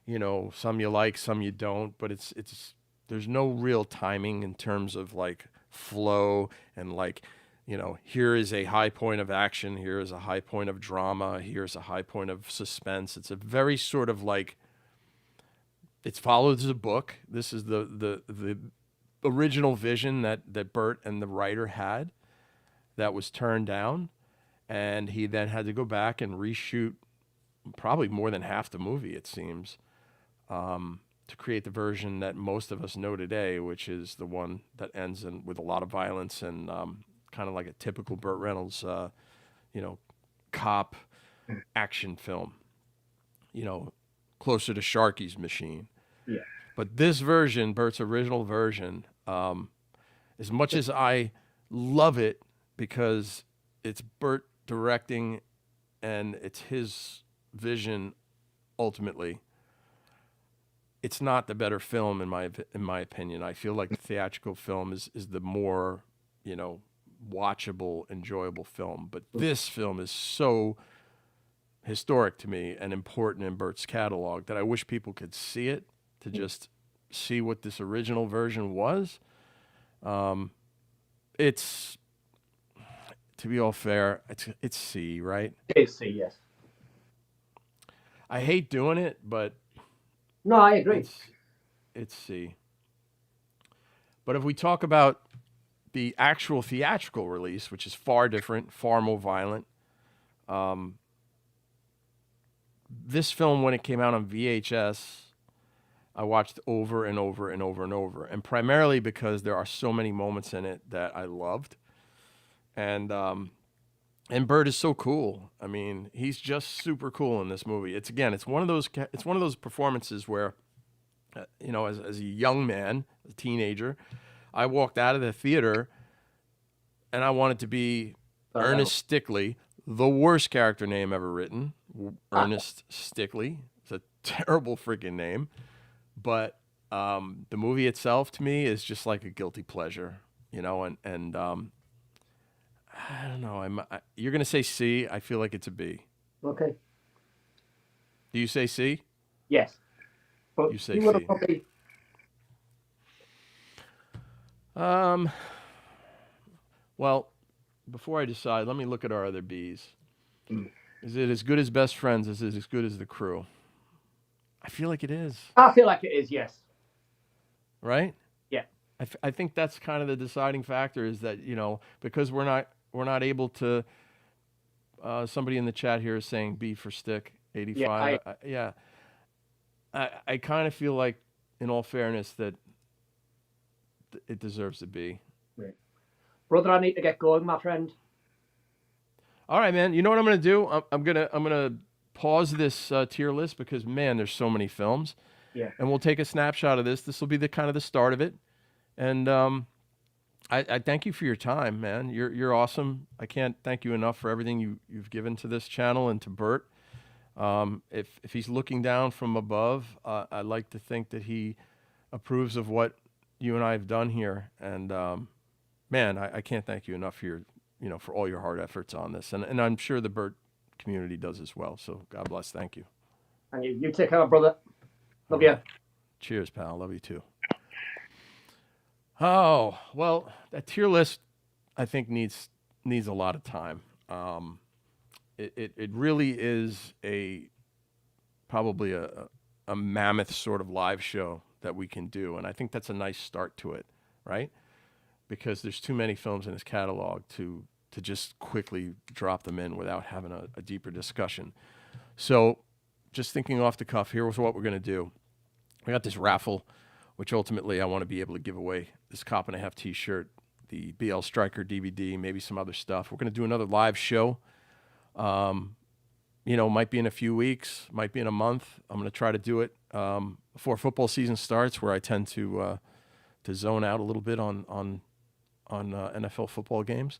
you know, some you like, some you don't, but it's there's no real timing in terms of like flow and like, you know, here is a high point of action, here is a high point of drama, here's a high point of suspense. It's a very sort of like, it follows the book. This is the original vision that Burt and the writer had that was turned down, and he then had to go back and reshoot probably more than half the movie, it seems, to create the version that most of us know today, which is the one that ends with a lot of violence and kind of like a typical Burt Reynolds, cop action film, you know, closer to Sharky's Machine.
Yeah.
But this version, Burt's original version, as much as I love it because it's Burt directing and it's his vision ultimately, it's not the better film in my opinion. I feel like the theatrical film is the more, you know, watchable, enjoyable film. But this film is so historic to me and important in Burt's catalog that I wish people could see it, to just see what this original version was. It's, to be all fair, it's C, right?
It's C, yes.
I hate doing it, but
no, I agree.
It's C. But if we talk about the actual theatrical release, which is far different, far more violent, this film, when it came out on VHS, I watched over and over and over and over, and primarily because there are so many moments in it that I loved, and Burt is so cool. I mean, he's just super cool in this movie. It's one of those performances where, you know, as a young man, a teenager, I walked out of the theater and I wanted to be Ernest Stickley, the worst character name ever written. Ernest Stickley. It's a terrible freaking name. But the movie itself, to me, is just like a guilty pleasure, you know, and I don't know. You're going to say C. I feel like it's a B.
Okay.
Do you say C?
Yes. But
you say
you would
C.
have probably,
Well, before I decide, let me look at our other Bs. Is it as good as Best Friends? Is it as good as The Crew? I feel like it is.
I feel like it is, yes.
Right?
Yeah.
I think that's kind of the deciding factor, is that, because we're not able to. Somebody in the chat here is saying B for Stick 85.
Yeah,
I kind of feel like, in all fairness, that it deserves to be.
Right. Brother, I need to get going, my friend.
All right, man. You know what I'm gonna do? I'm gonna pause this tier list because, man, there's so many films.
Yeah.
And we'll take a snapshot of this. This will be the kind of the start of it. And I thank you for your time, man. You're awesome. I can't thank you enough for everything you've given to this channel and to Burt. If he's looking down from above, I like to think that he approves of what you and I have done here. And man, I can't thank you enough for your, for all your hard efforts on this. And I'm sure the Burt community does as well. So God bless. Thank you.
And you take care, brother. Love you.
Cheers, pal. Love you too. Oh, well, that tier list, I think, needs a lot of time. It really is probably a mammoth sort of live show that we can do, and I think that's a nice start to it, right? Because there's too many films in his catalog to just quickly drop them in without having a deeper discussion. So, just thinking off the cuff, here's what we're going to do. We got this raffle, which ultimately I want to be able to give away this Cop and a Half t-shirt, the BL Striker DVD, maybe some other stuff. We're going to do another live show. Might be in a few weeks, might be in a month. I'm going to try to do it before football season starts, where I tend to zone out a little bit on NFL football games.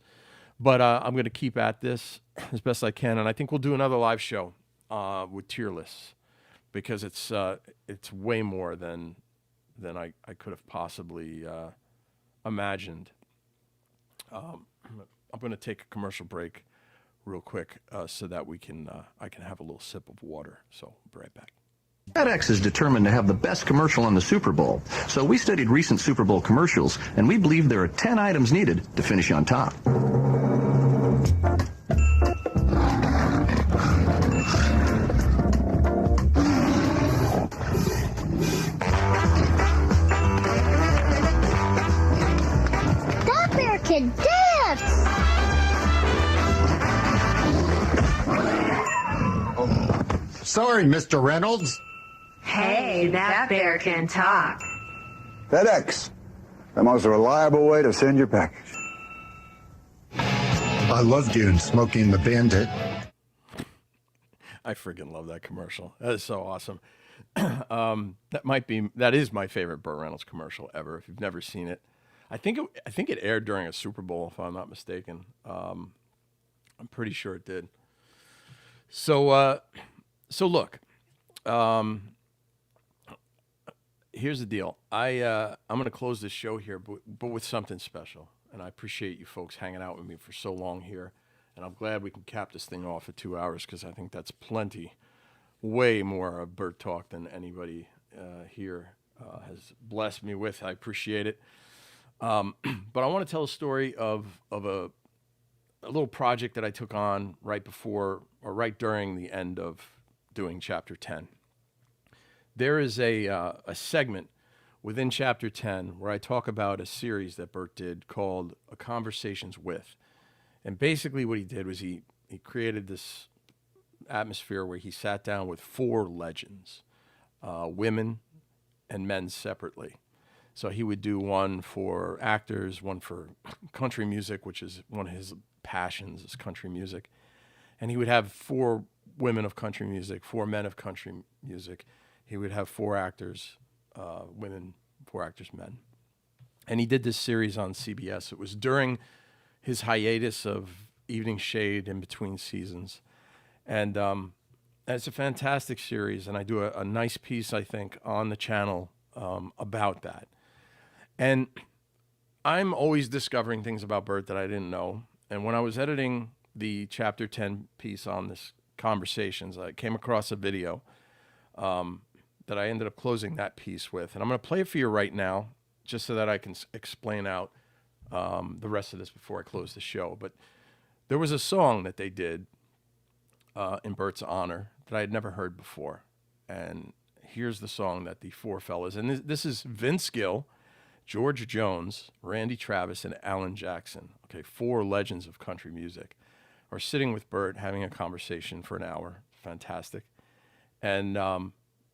But I'm going to keep at this as best I can, and I think we'll do another live show with tier lists, because it's way more than I could have possibly imagined. I'm going to take a commercial break real quick so that I can have a little sip of water. So I'll be right back.
FedEx is determined to have the best commercial on the Super Bowl. So we studied recent Super Bowl commercials, and we believe there are 10 items needed to finish on top.
That bear can dance!
Sorry, Mr. Reynolds.
Hey, that bear can talk.
FedEx, the most reliable way to send your package.
I loved you in Smoking the Bandit.
I freaking love that commercial. That is so awesome. That is my favorite Burt Reynolds commercial ever. If you've never seen it, I think it aired during a Super Bowl, if I'm not mistaken. I'm pretty sure it did. So look, here's the deal. I'm going to close this show here, but with something special. And I appreciate you folks hanging out with me for so long here. And I'm glad we can cap this thing off at 2 hours, because I think that's plenty, way more of Burt talk than anybody here has blessed me with. I appreciate it. But I want to tell a story of a little project that I took on right before or right during the end of doing Chapter 10. There is a segment within Chapter 10 where I talk about a series that Burt did called Conversations With. And basically what he did was he created this atmosphere where he sat down with 4 legends, women and men separately. So he would do one for actors, one for country music, which is one of his passions, is country music. And he would have 4 women of country music, 4 men of country music. He would have 4 actors, women, 4 actors, men. And he did this series on CBS. It was during his hiatus of Evening Shade in between seasons. And it's a fantastic series, and I do a nice piece, I think, on the channel about that. And I'm always discovering things about Burt that I didn't know. And when I was editing the Chapter 10 piece on this Conversations, I came across a video that I ended up closing that piece with. And I'm going to play it for you right now, just so that I can explain out the rest of this before I close the show. But there was a song that they did in Burt's honor that I had never heard before. And here's the song that the four fellas, and this is Vince Gill, George Jones, Randy Travis, and Alan Jackson. Okay, four legends of country music are sitting with Burt having a conversation for an hour. Fantastic. And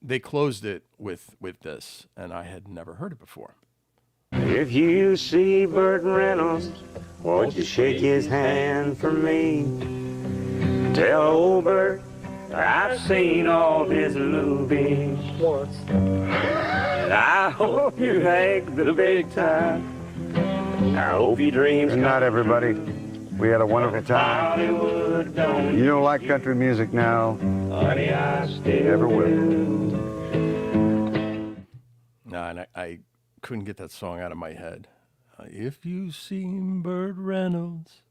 they closed it with this, and I had never heard it before.
If you see Burt Reynolds, won't you shake his hand for me? Tell old Burt I've seen all his movies once. I hope you make the big time. I hope your dreams.
Good night, everybody. We had a wonderful time. You don't like country music now.
Honey, I still
never will.
No, and I couldn't get that song out of my head. If you seen Burt Reynolds,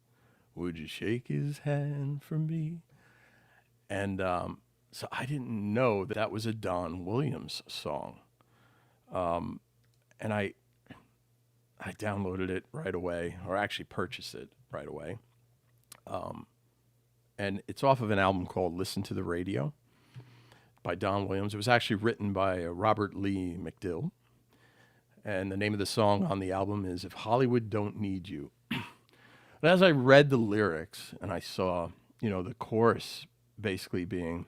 would you shake his hand for me? And so I didn't know that was a Don Williams song. And I downloaded it right away, or actually purchased it right away. And it's off of an album called Listen to the Radio by Don Williams. It was actually written by Robert Lee McDill. And the name of the song on the album is If Hollywood Don't Need You. But as I read the lyrics and I saw, the chorus basically being,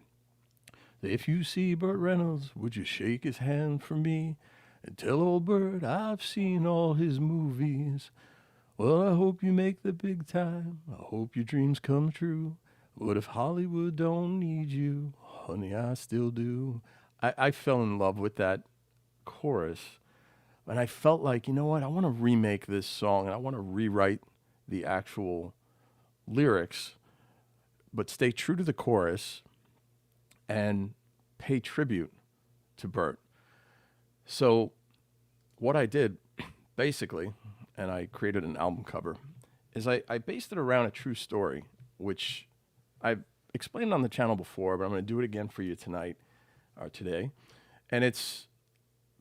if you see Burt Reynolds, would you shake his hand for me? And tell old Burt I've seen all his movies. Well, I hope you make the big time. I hope your dreams come true. What if Hollywood don't need you? Honey, I still do. I fell in love with that chorus. And I felt like, you know what? I want to remake this song, and I want to rewrite the actual lyrics, but stay true to the chorus and pay tribute to Burt. So what I did, basically, and I created an album cover, is I based it around a true story, which I've explained on the channel before, but I'm going to do it again for you tonight, or today. And it's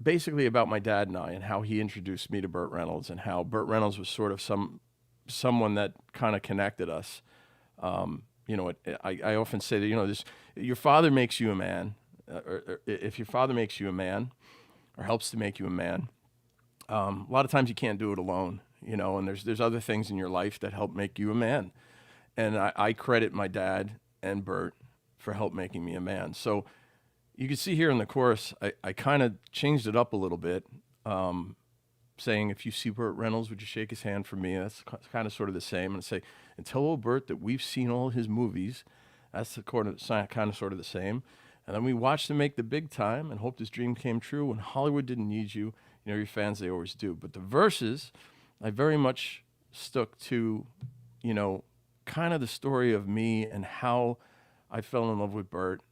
basically about my dad and I, and how he introduced me to Burt Reynolds, and how Burt Reynolds was sort of someone that kind of connected us. I often say that, your father makes you a man, or if your father makes you a man, or helps to make you a man, a lot of times you can't do it alone, and there's other things in your life that help make you a man. And I credit my dad and Burt for help making me a man. So you can see here in the chorus, I kind of changed it up a little bit, saying, if you see Burt Reynolds, would you shake his hand for me? That's kind of sort of the same. And say, and tell old Burt that we've seen all his movies. That's kind of sort of the same. And then we watched him make the big time and hoped his dream came true. When Hollywood didn't need you, your fans, they always do. But the verses, I very much stuck to, kind of the story of me and how I fell in love with Burt,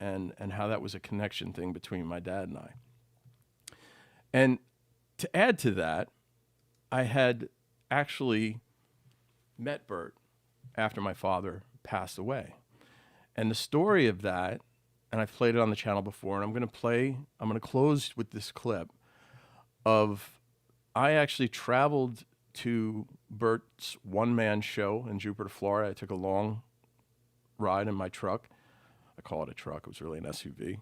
and how that was a connection thing between my dad and I. And to add to that, I had actually met Burt after my father passed away. And the story of that, and I've played it on the channel before, and I'm going to close with this clip of, I actually traveled to Burt's one-man show in Jupiter, Florida. I took a long ride in my truck. I call it a truck. It was really an SUV.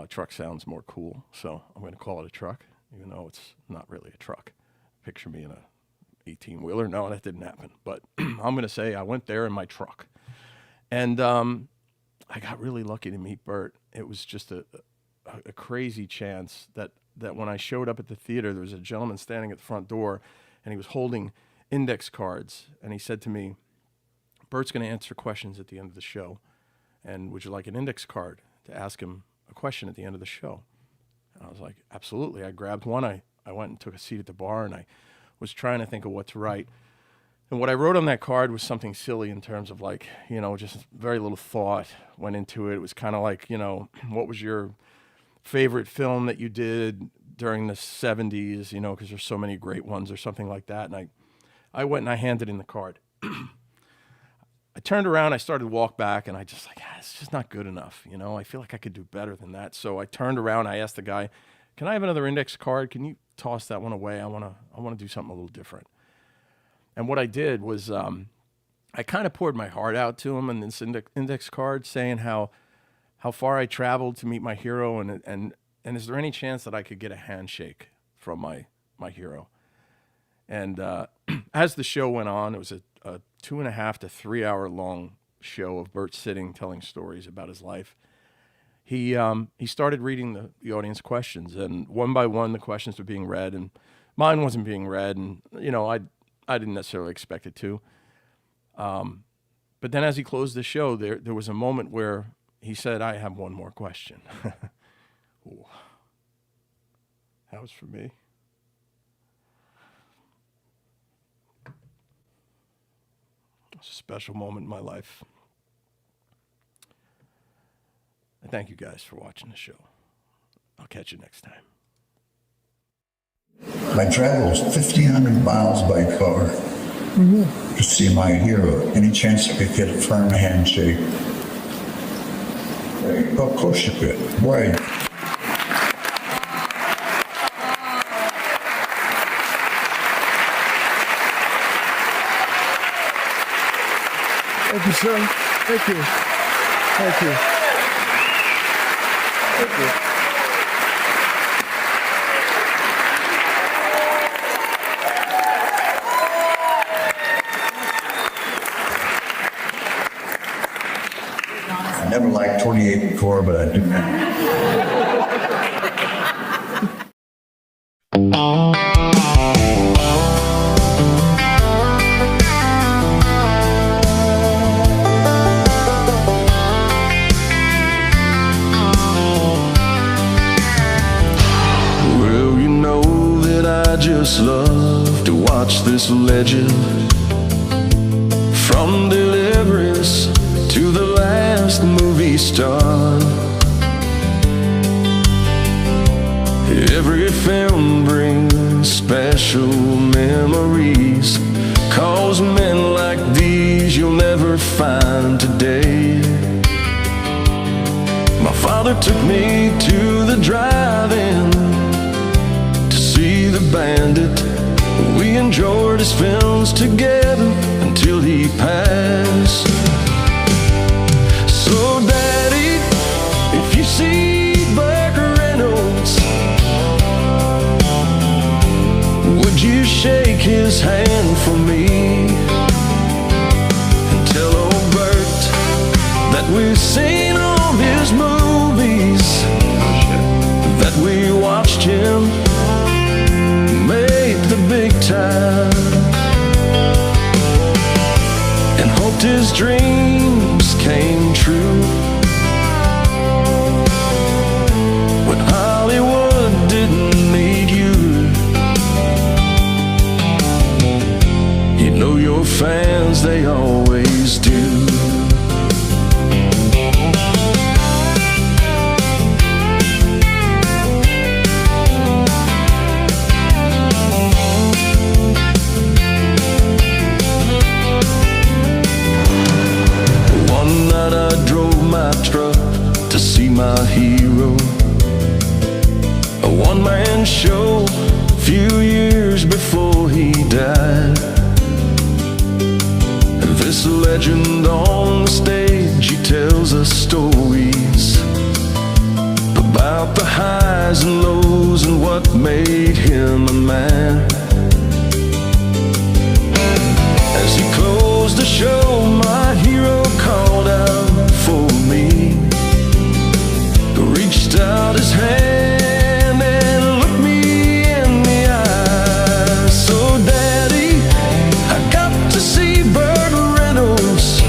Truck sounds more cool, so I'm going to call it a truck, even though it's not really a truck. Picture me in a 18-wheeler. No, that didn't happen. But I'm going to say I went there in my truck. And I got really lucky to meet Burt. It was just a crazy chance that when I showed up at the theater, there was a gentleman standing at the front door, and he was holding index cards. And he said to me, Burt's going to answer questions at the end of the show. And would you like an index card to ask him a question at the end of the show? And I was like, absolutely. I grabbed one. I went and took a seat at the bar, and I was trying to think of what to write. And what I wrote on that card was something silly in terms of just very little thought went into it. It was kind of like, what was your favorite film that you did during the 70s, because there's so many great ones or something like that. And I went and I handed in the card. I turned around, I started to walk back, and I just it's just not good enough. I feel like I could do better than that. So I turned around, I asked the guy, can I have another index card? Can you toss that one away? I want to do something a little different. And what I did was I kind of poured my heart out to him in this index card, saying how far I traveled to meet my hero, and is there any chance that I could get a handshake from my hero? And as the show went on, it was a 2.5 to 3 hour long show of Burt sitting telling stories about his life. He started reading the audience questions, and one by one the questions were being read, and mine wasn't being read, and I didn't necessarily expect it to. But then as he closed the show, there was a moment where he said, "I have one more question." Ooh. That was for me. It was a special moment in my life. I thank you guys for watching the show. I'll catch you next time.
I traveled 1,500 miles by car to see my hero. Any chance I could get a firm handshake? Of course you could. Why?
Thank you, sir. Thank you. Thank you. Thank you.
I never liked 28 before, but I do now.
Well, you know that I just love to watch this legend from Deliverance to the last movie star. Every film brings special memories, 'cause men like these you'll never find today. My father took me to the drive-in to see The Bandit. We enjoyed his films together until he passed. So Daddy, if you see Burt Reynolds, would you shake his hand for me? And tell old Burt that we've seen all his movies, that we watched him make the big time, and hoped his dreams came true. When Hollywood didn't need you, you know your fans, they always do. Truck to see my hero, a one-man show a few years before he died. This legend on the stage, he tells us stories about the highs and lows and what made him a man. As he closed the show, my hero called out for me, reached out his hand and looked me in the eye. So Daddy, I got to see Burt Reynolds,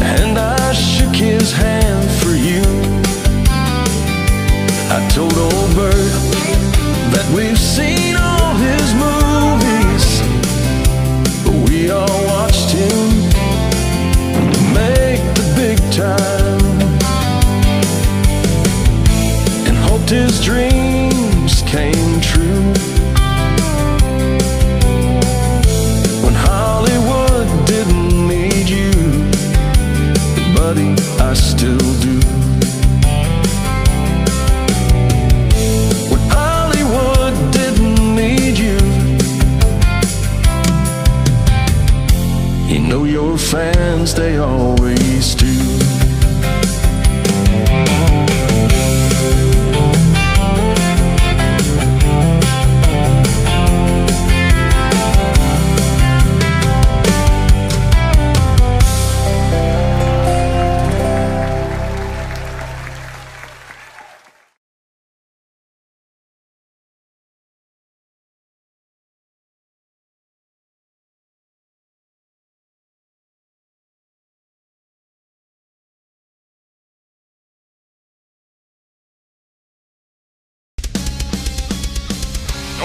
and I shook his hand for you. I told old Burt You know your fans, they always do.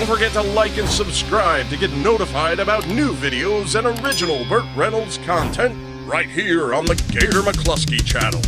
Don't forget to like and subscribe to get notified about new videos and original Burt Reynolds content right here on the Gator McKlusky channel.